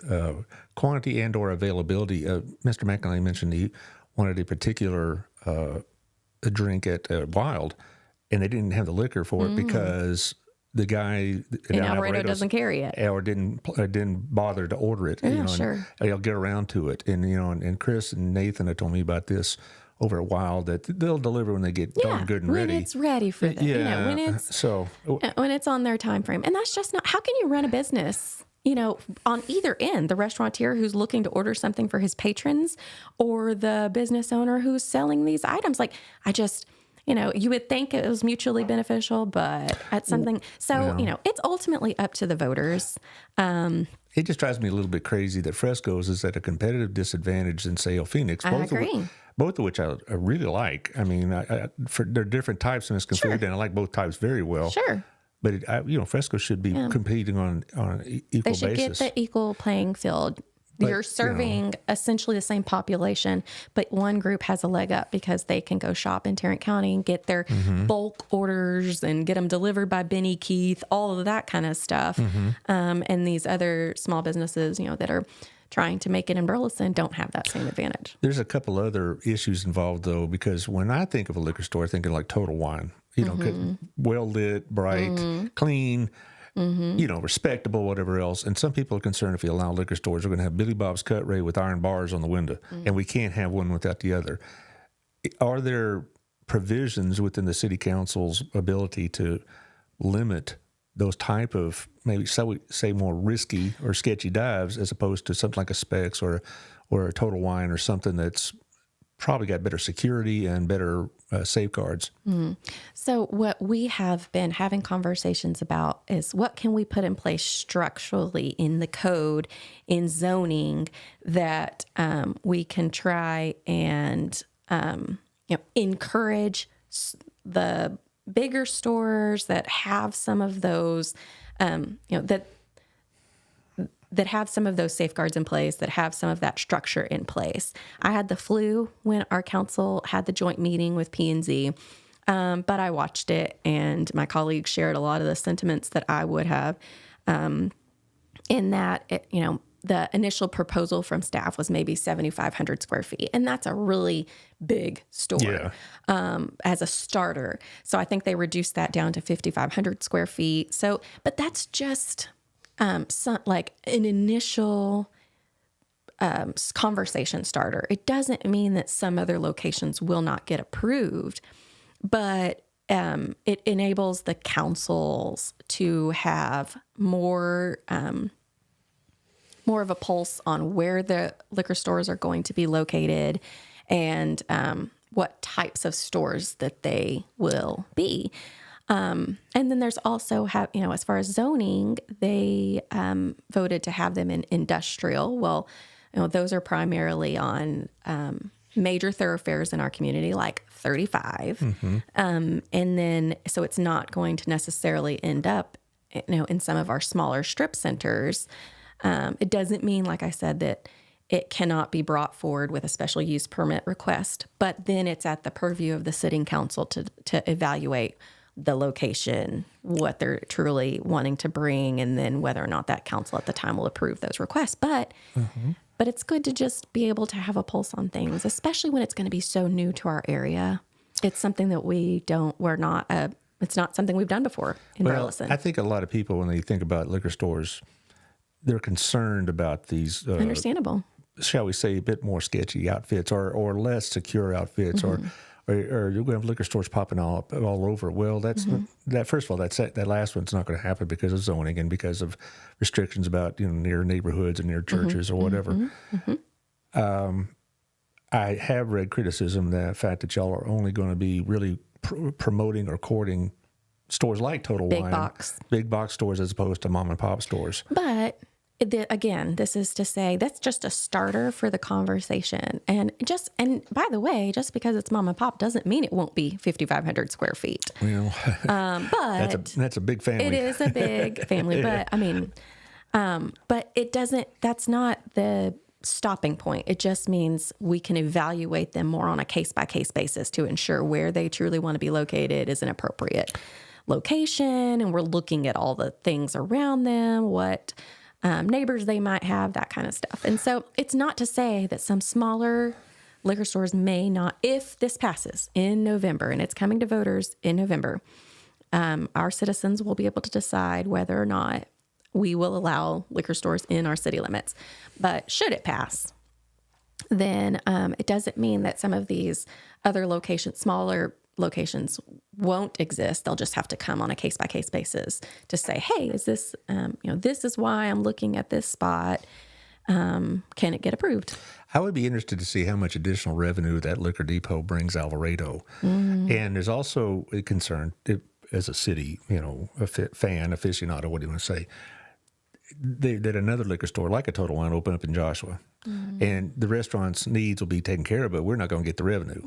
quantity and or availability. Mr. McNally mentioned he wanted a particular a drink at Wild, and they didn't have the liquor for it because the guy in Alvarado doesn't carry it, or didn't bother to order it. Yeah, sure. And they'll get around to it, and and Chris and Nathan have told me about this over at Wild that they'll deliver when they get darn good and ready. When it's ready for them. Yeah. When it's on their time frame, and that's just not. How can you run a business? On either end, the restaurateur who's looking to order something for his patrons or the business owner who's selling these items. Like, you would think it was mutually beneficial, but at something. So, it's ultimately up to the voters. It just drives me a little bit crazy that Fresco's is at a competitive disadvantage than, say, Phoenix. I agree. Both of which I really like. I mean, they're different types of Mexican food, and I like both types very well. Sure. But Fresco should be competing on an equal basis. They should get the equal playing field. You're serving essentially the same population, but one group has a leg up because they can go shop in Tarrant County and get their bulk orders and get them delivered by Benny Keith, all of that kind of stuff. And these other small businesses, that are trying to make it in Burleson don't have that same advantage. There's a couple other issues involved, though, because when I think of a liquor store, I think of like Total Wine. Well lit, bright, clean, respectable, whatever else. And some people are concerned if you allow liquor stores, we're going to have Billy Bob's Cut Rate with iron bars on the window, and we can't have one without the other. Are there provisions within the city council's ability to limit those type of maybe say more risky or sketchy dives as opposed to something like a Specs or a Total Wine or something that's probably got better security and better safeguards? So what we have been having conversations about is what can we put in place structurally in the code, in zoning, that we can try and encourage the bigger stores that have some of those, that have some of those safeguards in place, that have some of that structure in place. I had the flu when our council had the joint meeting with P&Z, but I watched it, and my colleagues shared a lot of the sentiments that I would have, in that, the initial proposal from staff was maybe 7,500 square feet, and that's a really big store as a starter. So I think they reduced that down to 5,500 square feet. So, but that's just like an initial conversation starter. It doesn't mean that some other locations will not get approved, but it enables the councils to have more of a pulse on where the liquor stores are going to be located and what types of stores that they will be. And then there's also as far as zoning, they voted to have them in industrial. Well, those are primarily on major thoroughfares in our community, like 35. And then, so it's not going to necessarily end up, in some of our smaller strip centers. It doesn't mean, like I said, that it cannot be brought forward with a special use permit request, but then it's at the purview of the sitting council to evaluate the location, what they're truly wanting to bring, and then whether or not that council at the time will approve those requests. But it's good to just be able to have a pulse on things, especially when it's going to be so new to our area. It's something that it's not something we've done before in Burleson. I think a lot of people, when they think about liquor stores, they're concerned about these, understandable, shall we say, a bit more sketchy outfits or less secure outfits, or you're going to have liquor stores popping all over. Well, that's that. First of all, that last one's not going to happen because of zoning and because of restrictions about near neighborhoods and near churches or whatever. I have read criticism that the fact that y'all are only going to be really promoting or courting stores like Total Wine, big box stores, as opposed to mom and pop stores. But again, this is to say that's just a starter for the conversation. And by the way, just because it's mom and pop doesn't mean it won't be 5,500 square feet. Well, but that's a big family. It is a big family, but I mean, but it doesn't. That's not the stopping point. It just means we can evaluate them more on a case-by-case basis to ensure where they truly want to be located is an appropriate location. And we're looking at all the things around them, what neighbors they might have, that kind of stuff. And so it's not to say that some smaller liquor stores may not, if this passes in November, and it's coming to voters in November, our citizens will be able to decide whether or not we will allow liquor stores in our city limits. But should it pass, then it doesn't mean that some of these other locations, smaller locations, won't exist. They'll just have to come on a case-by-case basis to say, hey, is this, this is why I'm looking at this spot. Can it get approved? I would be interested to see how much additional revenue that liquor depot brings Alvarado. And there's also a concern, as a city, a fan, aficionado, what do you want to say, that another liquor store like a Total Wine open up in Joshua, and the restaurant's needs will be taken care of, but we're not going to get the revenue.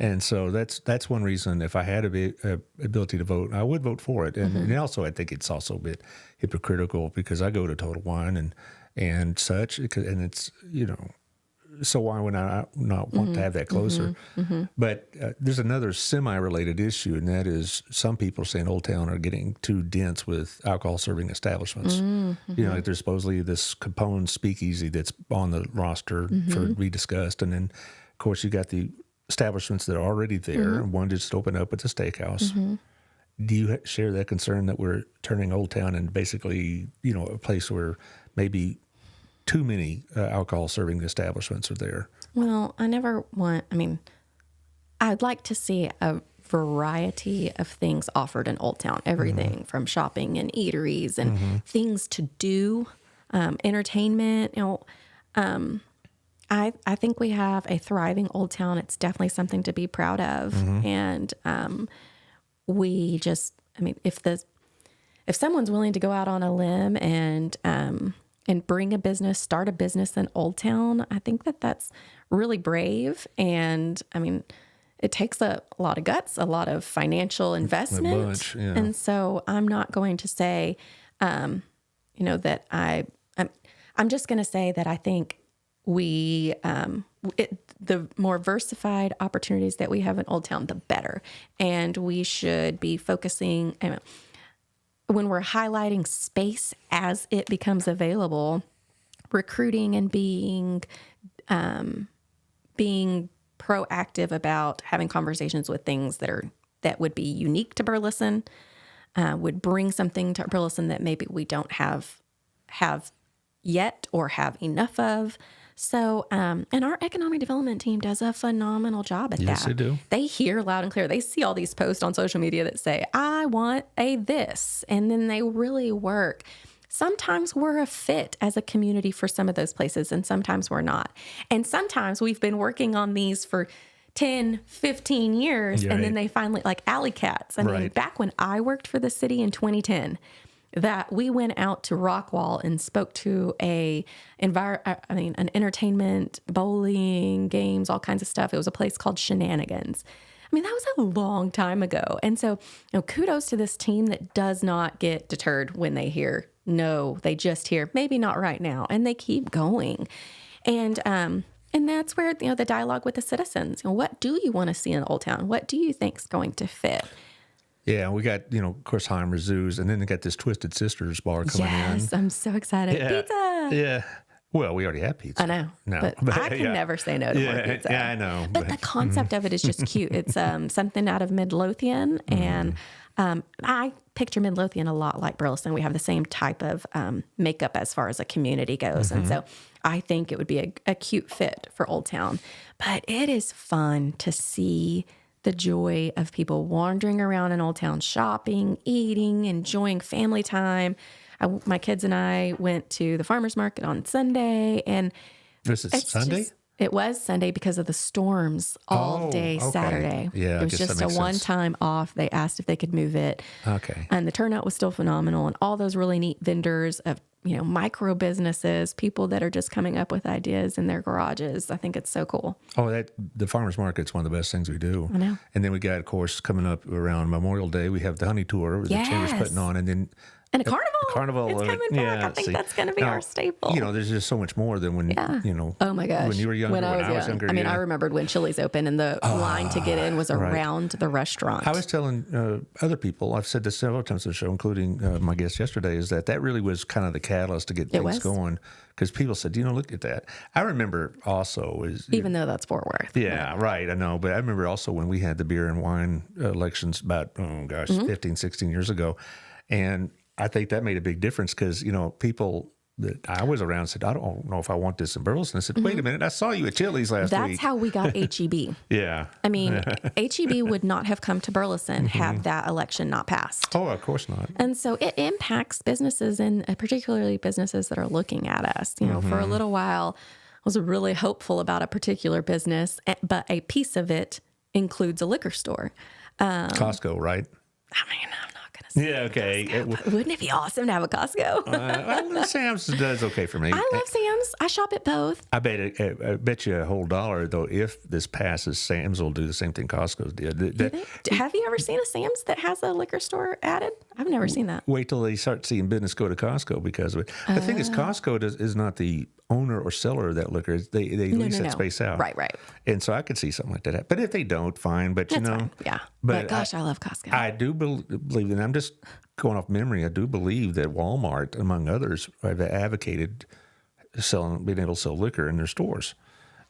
And so that's one reason, if I had a ability to vote, I would vote for it. And also, I think it's also a bit hypocritical because I go to Total Wine and such, and it's, so why would I not want to have that closer? But there's another semi-related issue, and that is some people are saying Old Town are getting too dense with alcohol-serving establishments. Like there's supposedly this Capone speakeasy that's on the roster for to be discussed. And then, of course, you got the establishments that are already there, and one just opened up at the steakhouse. Do you share that concern that we're turning Old Town into basically, a place where maybe too many alcohol-serving establishments are there? Well, I'd like to see a variety of things offered in Old Town, everything from shopping and eateries and things to do, entertainment. I think we have a thriving Old Town. It's definitely something to be proud of. And if someone's willing to go out on a limb and bring a business, start a business in Old Town, I think that's really brave. And it takes a lot of guts, a lot of financial investment. A bunch, yeah. And so I'm not going to say, that I'm just going to say that I think the more versified opportunities that we have in Old Town, the better. And we should be focusing, when we're highlighting space as it becomes available, recruiting and being proactive about having conversations with things that would be unique to Burleson, would bring something to Burleson that maybe we don't have yet or have enough of. So, and our economic development team does a phenomenal job at that. Yes, they do. They hear loud and clear. They see all these posts on social media that say, I want a this, and then they really work. Sometimes we're a fit as a community for some of those places, and sometimes we're not. And sometimes we've been working on these for 10, 15 years, and then they finally, like Alley Cats. Back when I worked for the city in 2010, that we went out to Rockwall and spoke to an entertainment, bowling, games, all kinds of stuff. It was a place called Shenanigans. That was a long time ago. And so, kudos to this team that does not get deterred when they hear, no, they just hear, maybe not right now. And they keep going. And that's where, the dialogue with the citizens, what do you want to see in Old Town? What do you think is going to fit? Yeah, we got, of course, Heimer Zoos, and then they got this Twisted Sisters bar coming in. Yes, I'm so excited. Yeah. Pizza! Yeah. Well, we already have pizza. I know. No. But I can never say no to more pizza. Yeah, I know. But the concept of it is just cute. It's something out of Midlothian, and I picture Midlothian a lot like Burleson. We have the same type of makeup as far as a community goes. And so I think it would be a cute fit for Old Town. But it is fun to see the joy of people wandering around in Old Town, shopping, eating, enjoying family time. My kids and I went to the farmer's market on Sunday, and this is Sunday? It was Sunday because of the storms all day Saturday. Yeah, it was just a one-time off. They asked if they could move it. Okay. And the turnout was still phenomenal, and all those really neat vendors of micro businesses, people that are just coming up with ideas in their garages. I think it's so cool. Oh, the farmers market's one of the best things we do. I know. And then we got, of course, coming up around Memorial Day, we have the honey tour that the chamber's putting on, and then And a carnival. Carnival. It's coming back. I think that's going to be our staple. There's just so much more than when, Oh my gosh. when you were younger, when I was younger. I mean, I remembered when Chili's opened and the line to get in was around the restaurant. I was telling other people, I've said this several times on the show, including my guest yesterday, is that really was kind of the catalyst to get things going. Because people said, look at that. I remember also even though that's Fort Worth. Yeah, right. I know. But I remember also when we had the beer and wine elections about, 15, 16 years ago. And I think that made a big difference because, people that I was around said, I don't know if I want this in Burleson. I said, wait a minute. I saw you at Chili's last week. That's how we got HEB. Yeah. I mean, HEB would not have come to Burleson had that election not passed. Oh, of course not. And so it impacts businesses, and particularly businesses that are looking at us. For a little while, I was really hopeful about a particular business, but a piece of it includes a liquor store. Costco, right? I mean, I'm not going to say Yeah, okay. Wouldn't it be awesome to have a Costco? Sam's does okay for me. I love Sam's. I shop at both. I bet you a whole $1, though, if this passes, Sam's will do the same thing Costco did. Have you ever seen a Sam's that has a liquor store added? I've never seen that. Wait till they start seeing business go to Costco because of it. The thing is, Costco is not the owner or seller of that liquor. They lease that space out. Right. And so I could see something like that. But if they don't, fine. But, That's fine. Yeah. But gosh, I love Costco. I do believe, and I'm just going off memory, I do believe that Walmart, among others, have advocated being able to sell liquor in their stores.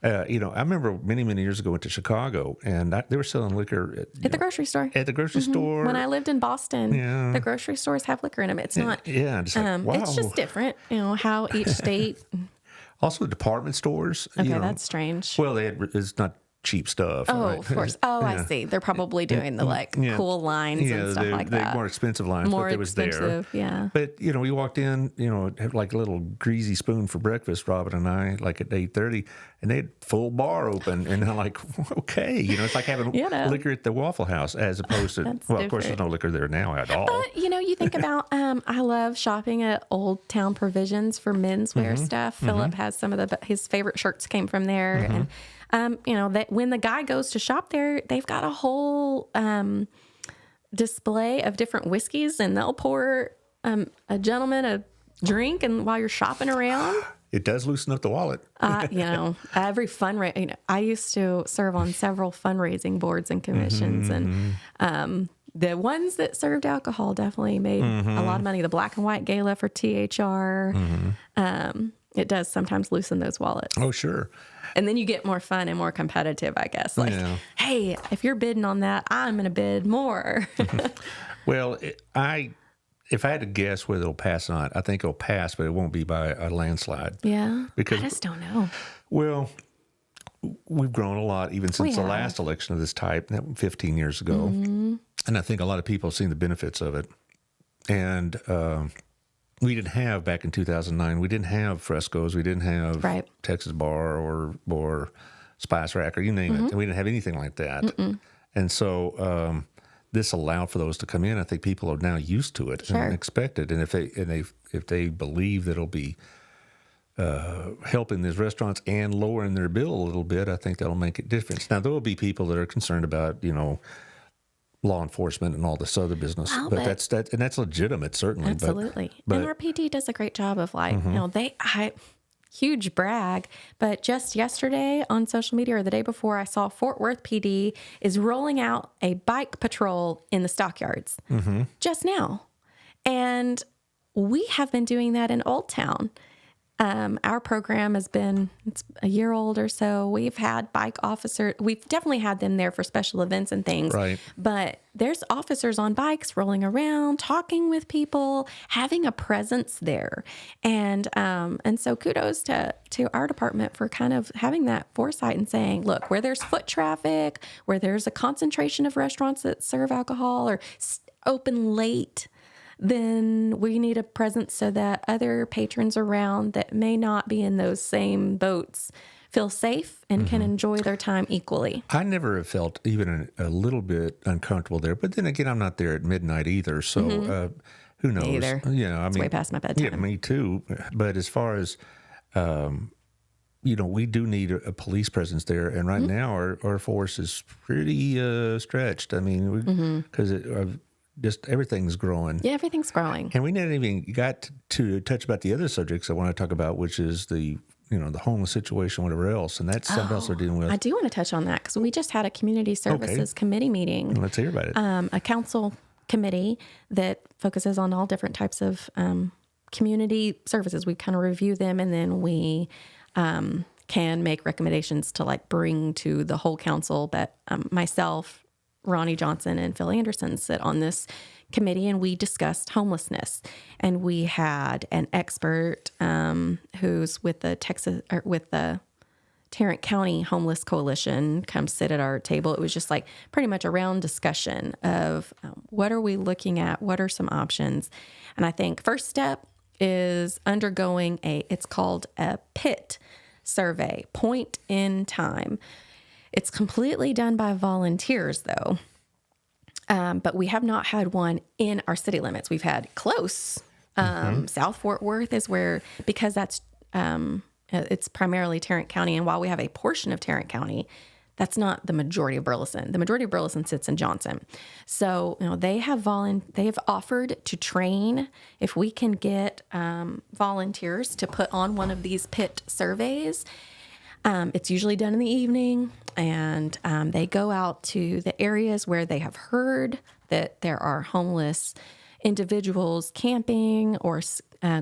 I remember many, many years ago, I went to Chicago, and they were selling liquor at the grocery store. At the grocery store. When I lived in Boston, the grocery stores have liquor in them. It's not. Yeah, just like, wow. It's just different. How each state. Also, the department stores. Okay, that's strange. Well, it's not cheap stuff. Oh, right? Of course. Oh, I see. They're probably doing the cool lines and stuff like that. More expensive lines, but it was there. Yeah. But we walked in, had like a little greasy spoon for breakfast, Robin and I, like at 8:30, and they had full bar open, and I'm like, okay, it's like having liquor at the Waffle House as opposed to of course, there's no liquor there now at all. But you think about, I love shopping at Old Town Provisions for menswear stuff. Philip has some of his favorite shirts came from there, and. That when the guy goes to shop there, they've got a whole display of different whiskeys, and they'll pour a gentleman a drink, and while you're shopping around. It does loosen up the wallet. Every I used to serve on several fundraising boards and commissions, and the ones that served alcohol definitely made a lot of money. The black and white gala for THR, it does sometimes loosen those wallets. Oh, sure. And then you get more fun and more competitive, I guess. Hey, if you're bidding on that, I'm going to bid more. Well, if I had to guess whether it'll pass or not, I think it'll pass, but it won't be by a landslide. Yeah, because I just don't know. Well, we've grown a lot even since the last election of this type, 15 years ago. And I think a lot of people have seen the benefits of it. And we didn't have, back in 2009, we didn't have Fresco's, we didn't have Texas Bar or Spice Rack or you name it. And we didn't have anything like that. And so this allowed for those to come in. I think people are now used to it and expect it. And if they believe that it'll be helping these restaurants and lowering their bill a little bit, I think that'll make a difference. Now, there will be people that are concerned about, law enforcement and all this other business, but that's legitimate, certainly. Absolutely. But NRPD does a great job of huge brag, but just yesterday on social media or the day before, I saw Fort Worth PD is rolling out a bike patrol in the stockyards just now. And we have been doing that in Old Town. Our program has been, it's a year old or so. We've had bike officers. We've definitely had them there for special events and things. Right. But there's officers on bikes rolling around, talking with people, having a presence there. And so kudos to our department for kind of having that foresight and saying, look, where there's foot traffic, where there's a concentration of restaurants that serve alcohol or open late, then we need a presence so that other patrons around that may not be in those same boats feel safe and can enjoy their time equally. I never have felt even a little bit uncomfortable there. But then again, I'm not there at midnight either. So who knows? Me either. It's way past my bedtime. Yeah, me too. But as far as, we do need a police presence there. And right now our force is pretty stretched. I mean, because just everything's growing. Yeah, everything's growing. And we never even got to touch about the other subjects I want to talk about, which is the homeless situation, whatever else. And that's something else they're dealing with. I do want to touch on that because we just had a community services committee meeting. Let's hear about it. A council committee that focuses on all different types of community services. We kind of review them, and then we can make recommendations to like bring to the whole council. But myself, Ronnie Johnson, and Phil Anderson sit on this committee, and we discussed homelessness. And we had an expert who's with the Tarrant County Homeless Coalition come sit at our table. It was just like pretty much a round discussion of what are we looking at? What are some options? And I think first step is undergoing it's called a PIT survey, point in time. It's completely done by volunteers though. But we have not had one in our city limits. We've had close. South Fort Worth is where, because that's, it's primarily Tarrant County. And while we have a portion of Tarrant County, that's not the majority of Burleson. The majority of Burleson sits in Johnson. So, they have offered to train if we can get volunteers to put on one of these PIT surveys. It's usually done in the evening, and they go out to the areas where they have heard that there are homeless individuals camping or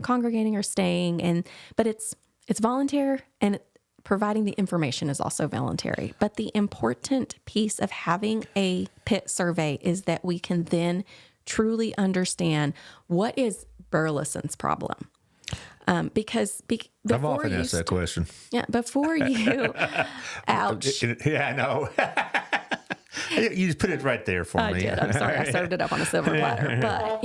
congregating or staying. But it's volunteer, and providing the information is also voluntary. But the important piece of having a PIT survey is that we can then truly understand what is Burleson's problem. Because I've often asked that question. Yeah, before you, ouch. Yeah, I know. You just put it right there for me. I did. I'm sorry. I served it up on a silver platter. But,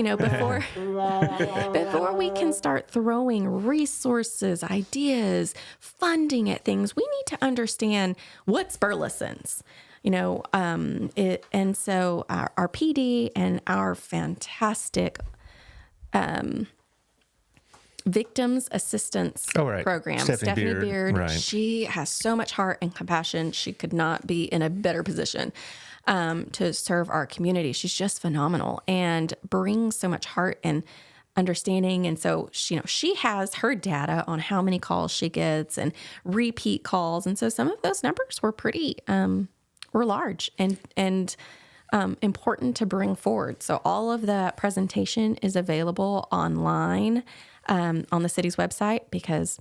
before we can start throwing resources, ideas, funding at things, we need to understand what's Burleson's. And so our PD and our fantastic victims assistance program, Stephanie Beard, right. She has so much heart and compassion. She could not be in a better position to serve our community. She's just phenomenal and brings so much heart and understanding. And so, she has her data on how many calls she gets and repeat calls. And so some of those numbers were pretty, were large and important to bring forward. So all of the presentation is available online on the city's website, because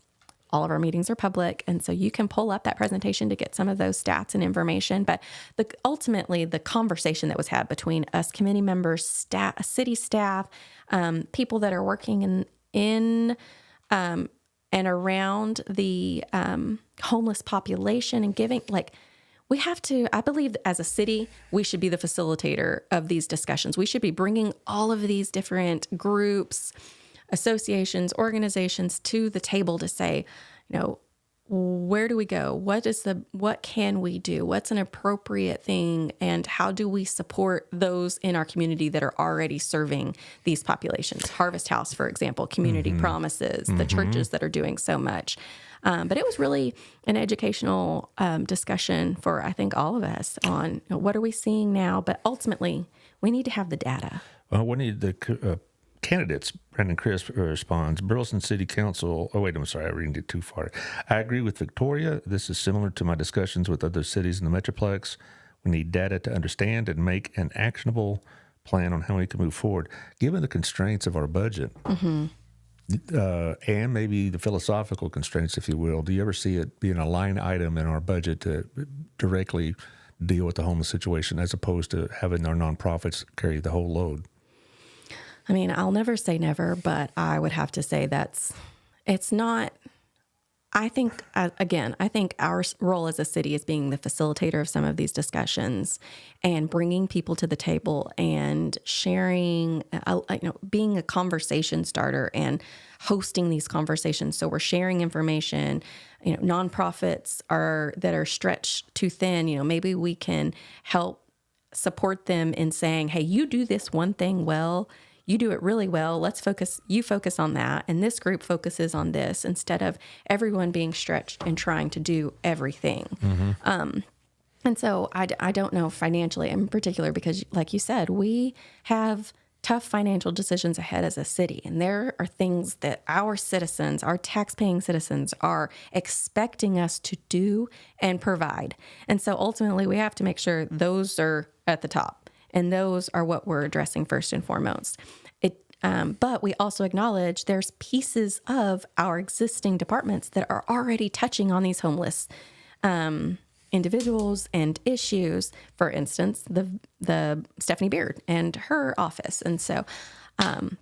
all of our meetings are public. And so you can pull up that presentation to get some of those stats and information. But ultimately, the conversation that was had between us committee members, city staff, people that are working in and around the homeless population and giving, we have to, I believe as a city, we should be the facilitator of these discussions. We should be bringing all of these different groups, associations, organizations to the table to say, where do we go? What can we do? What's an appropriate thing? And how do we support those in our community that are already serving these populations? Harvest House, for example, Community Promises, the churches that are doing so much. But it was really an educational discussion for, I think, all of us on what are we seeing now? But ultimately, we need to have the data. Well, we need the candidates. Brandon Crisp responds, Burleson City Council. Oh, wait, I'm sorry. I read it too far. I agree with Victoria. This is similar to my discussions with other cities in the Metroplex. We need data to understand and make an actionable plan on how we can move forward. Given the constraints of our budget, and maybe the philosophical constraints, if you will, do you ever see it being a line item in our budget to directly deal with the homeless situation as opposed to having our nonprofits carry the whole load? I mean, I'll never say never, but I would have to say it's not. I think our role as a city is being the facilitator of some of these discussions and bringing people to the table and sharing, being a conversation starter and hosting these conversations. So we're sharing information. Nonprofits that are stretched too thin. Maybe we can help support them in saying, "Hey, you do this one thing well. You do it really well. You focus on that. And this group focuses on this," instead of everyone being stretched and trying to do everything. And so I don't know financially in particular, because like you said, we have tough financial decisions ahead as a city. And there are things that our citizens, our tax-paying citizens, are expecting us to do and provide. And so ultimately we have to make sure those are at the top, and those are what we're addressing first and foremost. But we also acknowledge there's pieces of our existing departments that are already touching on these homeless individuals and issues. For instance, the Stephanie Beard and her office. And so,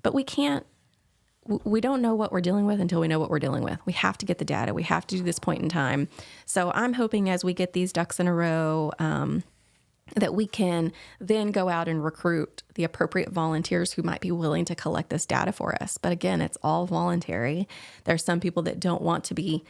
but we don't know what we're dealing with until we know what we're dealing with. We have to get the data. We have to do this point in time. So I'm hoping as we get these ducks in a row, that we can then go out and recruit the appropriate volunteers who might be willing to collect this data for us. But again, it's all voluntary. There's some people that don't want to be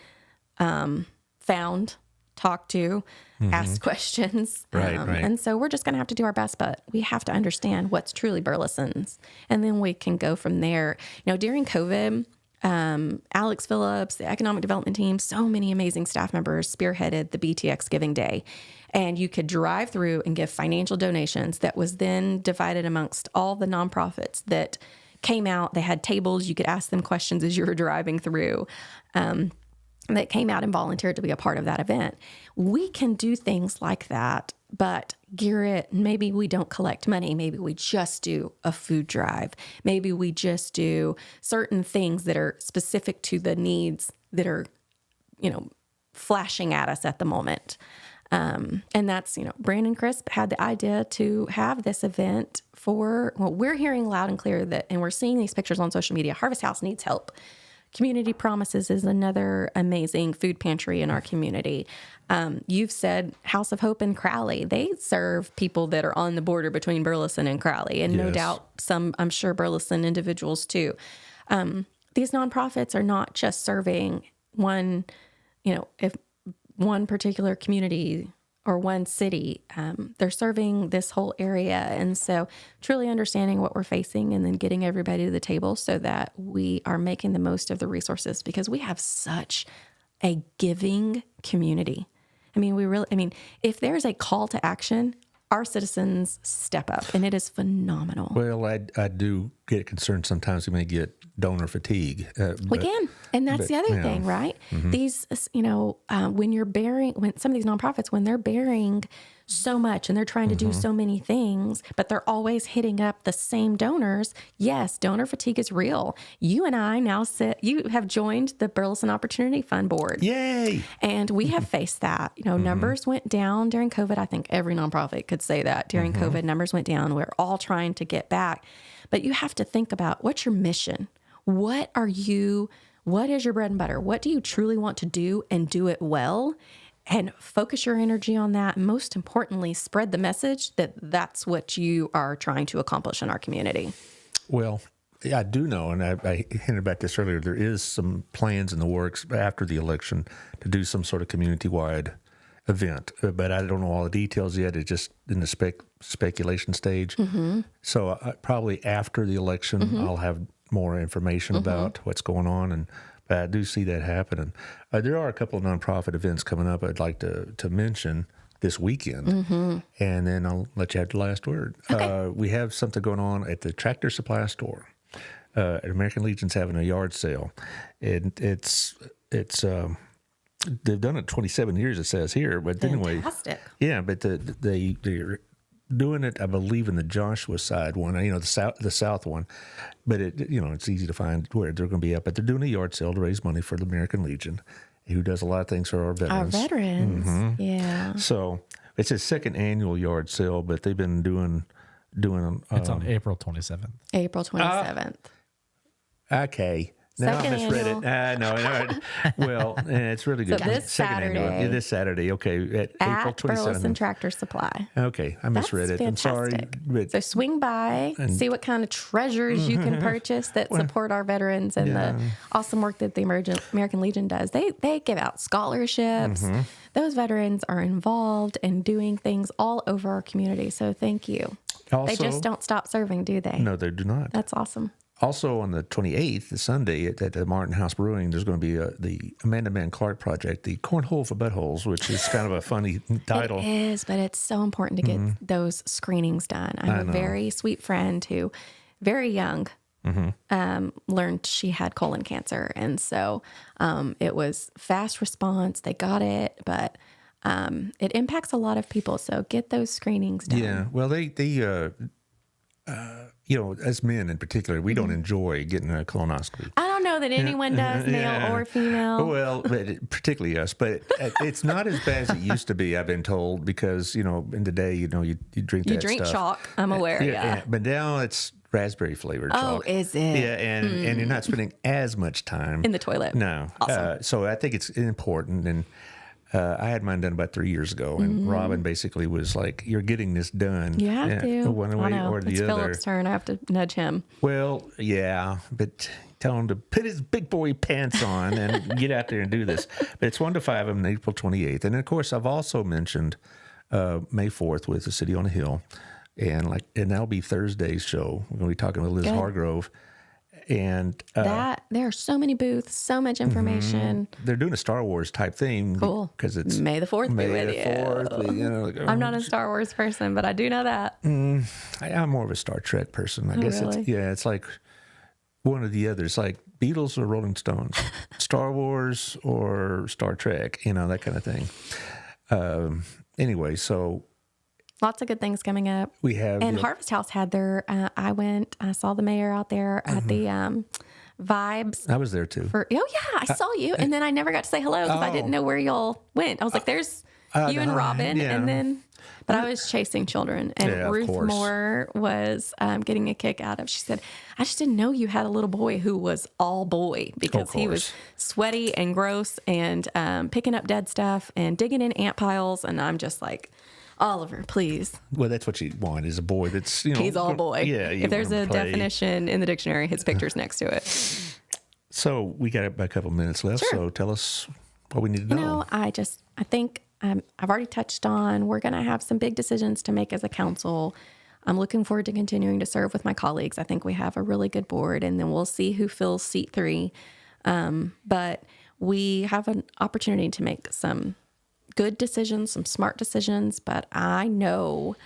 found, talked to, asked questions. Right. And so we're just going to have to do our best, but we have to understand what's truly Burleson's. And then we can go from there. You know, during COVID, Alex Phillips, the economic development team, so many amazing staff members spearheaded the BTX Giving Day. And you could drive through and give financial donations that was then divided amongst all the nonprofits that came out. They had tables. You could ask them questions as you were driving through. That came out and volunteered to be a part of that event. We can do things like that, but gear it. Maybe we don't collect money. Maybe we just do a food drive. Maybe we just do certain things that are specific to the needs that are, flashing at us at the moment. And that's, Brandon Crisp had the idea to have this event we're hearing loud and clear that, and we're seeing these pictures on social media, Harvest House needs help. Community Promises is another amazing food pantry in our community. You've said House of Hope in Crowley. They serve people that are on the border between Burleson and Crowley, and no doubt some, I'm sure, Burleson individuals too. These nonprofits are not just serving one, if one particular community or one city, they're serving this whole area. And so truly understanding what we're facing and then getting everybody to the table so that we are making the most of the resources, because we have such a giving community. If there's a call to action, our citizens step up, and it is phenomenal. Well, I do get concerned sometimes we may get donor fatigue. We can. And that's the other thing, right? Mm-hmm. These, when some of these nonprofits, when they're bearing so much and they're trying to do so many things, but they're always hitting up the same donors. Yes, donor fatigue is real. You and I you have joined the Burleson Opportunity Fund board. Yay! And we have faced that. Numbers went down during COVID. I think every nonprofit could say that during COVID, numbers went down. We're all trying to get back. But you have to think about, what's your mission? What is your bread and butter? What do you truly want to do and do it well? And focus your energy on that. Most importantly, spread the message that that's what you are trying to accomplish in our community. Well, I do know, and I hinted about this earlier, there is some plans in the works after the election to do some sort of community-wide event. But I don't know all the details yet. It's just in the speculation stage. Mm-hmm. So probably after the election, I'll have more information about what's going on, but I do see that happening. There are a couple of nonprofit events coming up I'd like to mention this weekend, and then I'll let you have the last word. Okay. We have something going on at the Tractor Supply store. American Legion's having a yard sale, and it's they've done it 27 years, it says here. But Fantastic. Anyway, yeah, but they're doing it, I believe, in the Joshua side one, the south one. But it's easy to find where they're going to be at. But they're doing a yard sale to raise money for the American Legion, who does a lot of things for our veterans. Yeah. So it's a second annual yard sale, but they've been doing. It's on April 27th. April 27th. Okay. No, I misread it. No. Well, it's really good. So this Saturday. This Saturday, okay, at April 27th. Burleson Tractor Supply. Okay, I misread it. Fantastic. I'm sorry. But so swing by, see what kind of treasures you can purchase that support our veterans and the awesome work that the American Legion does. They give out scholarships. Those veterans are involved in doing things all over our community. So thank you. Also, they just don't stop serving, do they? No, they do not. That's awesome. Also on the 28th, the Sunday at the Martin House Brewing, there's going to be the Amanda Mann Clark Project, the Cornhole for Buttholes, which is kind of a funny title. It is, but it's so important to get those screenings done. I have a very sweet friend who, very young, learned she had colon cancer. And so it was fast response. They got it, but it impacts a lot of people. So get those screenings done. Yeah. Well, they as men in particular, we don't enjoy getting a colonoscopy. I don't know that anyone does, male or female. Well, particularly us, but it's not as bad as it used to be, I've been told, because, in the day, you drink that You drink stuff. chalk, I'm aware, yeah. But now it's raspberry flavored chalk. Oh, is it? Yeah, and you're not spending as much time In the toilet. No. Awesome. So I think it's important, and I had mine done about 3 years ago, and Robin basically was like, "You're getting this done. You have to. One way or the it's other." Philip's turn. I have to nudge him. Well, yeah, but tell him to put his big boy pants on and get out there and do this. But it's 1 to 5 on April 28th, and of course, I've also mentioned May 4th with the City on a Hill, and that'll be Thursday's show. We're going to be talking with Liz Hargrove. And there are so many booths, so much information. They're doing a Star Wars type theme. Cool. Because it's May the 4th be with the you. 4th. I'm not a Star Wars person, but I do know that. I'm more of a Star Trek person. I guess really? it's like one or the other. It's like Beatles or Rolling Stones, Star Wars or Star Trek, that kind of thing. Anyway, so Lots of good things coming up. we have And Harvest House had their, I saw the mayor out there at the Vibes. I was there too. Oh, yeah, I saw you. And then I never got to say hello because I didn't know where y'all went. I was like, there's you and Robin. yeah. And then, but I was chasing children. And Yeah, of Ruth course. Moore was getting a kick out of, she said, I just didn't know you had a little boy who was all boy because he was sweaty and gross and picking up dead stuff and digging in ant piles. And I'm just like, Oliver, please. Well, that's what you want is a boy that's, He's all boy. Yeah. If there's a definition in the dictionary, his picture's next to it. So we got about a couple minutes left. Sure. So tell us what we need to know. I think I've already touched on, we're going to have some big decisions to make as a council. I'm looking forward to continuing to serve with my colleagues. I think we have a really good board, and then we'll see who fills seat 3. But we have an opportunity to make some good decisions, some smart decisions, but I know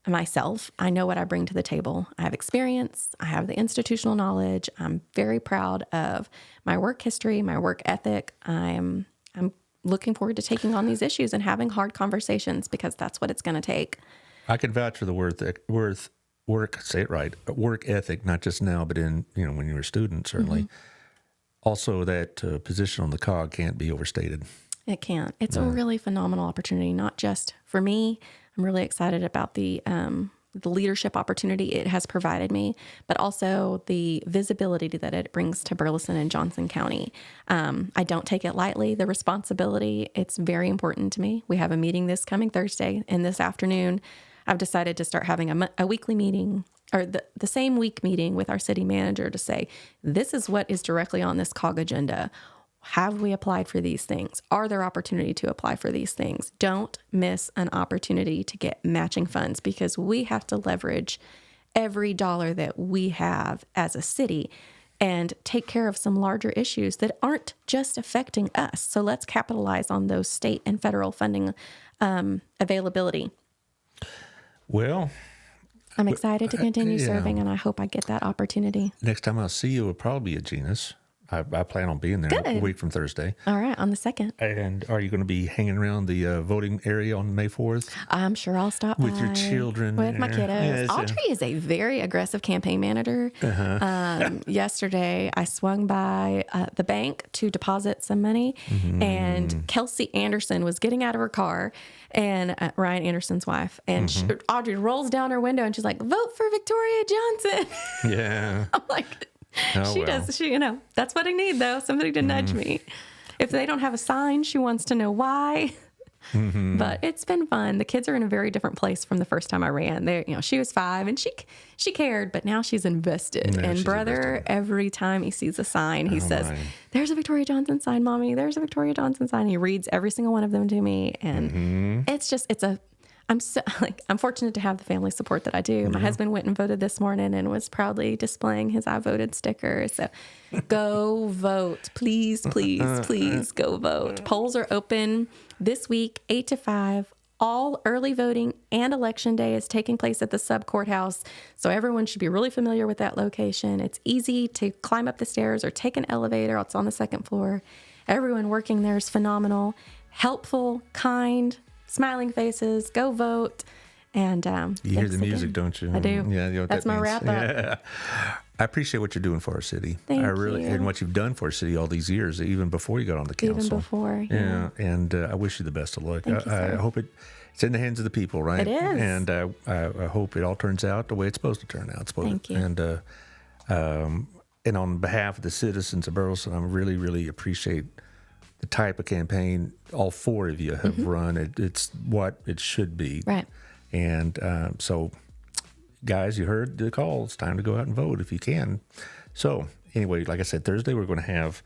myself. I know what I bring to the table. I have experience. I have the institutional knowledge. I'm very proud of my work history, my work ethic. I'm looking forward to taking on these issues and having hard conversations because that's what it's going to take. I can vouch for the work, say it right, work ethic, not just now, but in, when you were a student, certainly. Also, that position on the COG can't be overstated. It can't. It's a really phenomenal opportunity, not just for me. I'm really excited about the leadership opportunity it has provided me, but also the visibility that it brings to Burleson and Johnson County. I don't take it lightly, the responsibility. It's very important to me. We have a meeting this coming Thursday, and this afternoon, I've decided to start having a weekly meeting, or the same week meeting with our city manager to say, this is what is directly on this COG agenda. Have we applied for these things? Are there opportunity to apply for these things? Don't miss an opportunity to get matching funds because we have to leverage every dollar that we have as a city and take care of some larger issues that aren't just affecting us. So let's capitalize on those state and federal funding availability. Well, I'm excited to continue serving, and I hope I get that opportunity. Next time I'll see you will probably be at Gina's. I plan on being there a week from Thursday. All right, on the 2nd. And are you going to be hanging around the voting area on May 4th? I'm sure I'll stop with by your children. with my kiddos. Yes, Audrey is a very aggressive campaign manager. Yesterday, I swung by the bank to deposit some money, and Kelsey Anderson was getting out of her car, and Ryan Anderson's wife, and Audrey rolls down her window, and she's like, "Vote for Victoria Johnson." Yeah. I'm like, does. That's what I need, though. Somebody to nudge me. If they don't have a sign, she wants to know why. But it's been fun. The kids are in a very different place from the first time I ran. She was 5 and she cared, but now she's invested. And brother, every time he sees a sign, he says, "There's a Victoria Johnson sign, Mommy. There's a Victoria Johnson sign." He reads every single one of them to me, and it's I'm fortunate to have the family support that I do. My husband went and voted this morning and was proudly displaying his I voted sticker. So go vote. Please, please, please go vote. Polls are open this week, 8 to 5. All early voting and election day is taking place at the sub courthouse. So everyone should be really familiar with that location. It's easy to climb up the stairs or take an elevator. It's on the second floor. Everyone working there is phenomenal, helpful, kind, smiling faces. Go vote. And you hear the music, don't you? I do. Yeah, you know what That's that my means. wrap up. Yeah. I appreciate what you're doing for our city. Thank I really, you. and what you've done for our city all these years, even before you got on the council. Even before, Yeah, and I wish you the best of luck. Thank you, I sir. hope it's in the hands of the people, right? It is. And I hope it all turns out the way it's supposed to turn out. Thank you. And on behalf of the citizens of Burleson, I really, really appreciate the type of campaign all four of you have run. It's what it should be. Right. And so, guys, you heard the call. It's time to go out and vote if you can. So, anyway, like I said, Thursday we're going to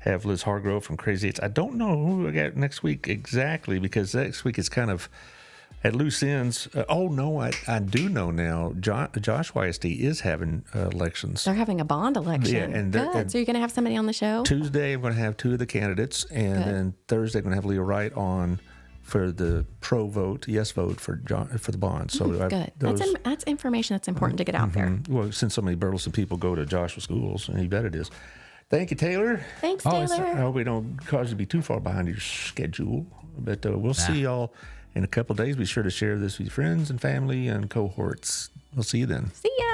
have Liz Hargrove from Crazy Eights. I don't know who I got next week exactly because next week is kind of at loose ends. I do know now. Josh YSD is having elections. They're having a bond election. Yeah, and good. So you're going to have somebody on the show? Tuesday, I'm going to have two of the candidates, and then Thursday, I'm going to have Leah Wright on for the pro vote, yes vote for the bond. So good. That's information that's important to get out there. Well, since so many Burleson people go to Joshua schools, and you bet it is. Thank you, Taylor. Thanks, Oh, Taylor. I hope we don't cause you to be too far behind your schedule, but we'll see y'all in a couple of days. Be sure to share this with your friends and family and cohorts. We'll see you then. See ya.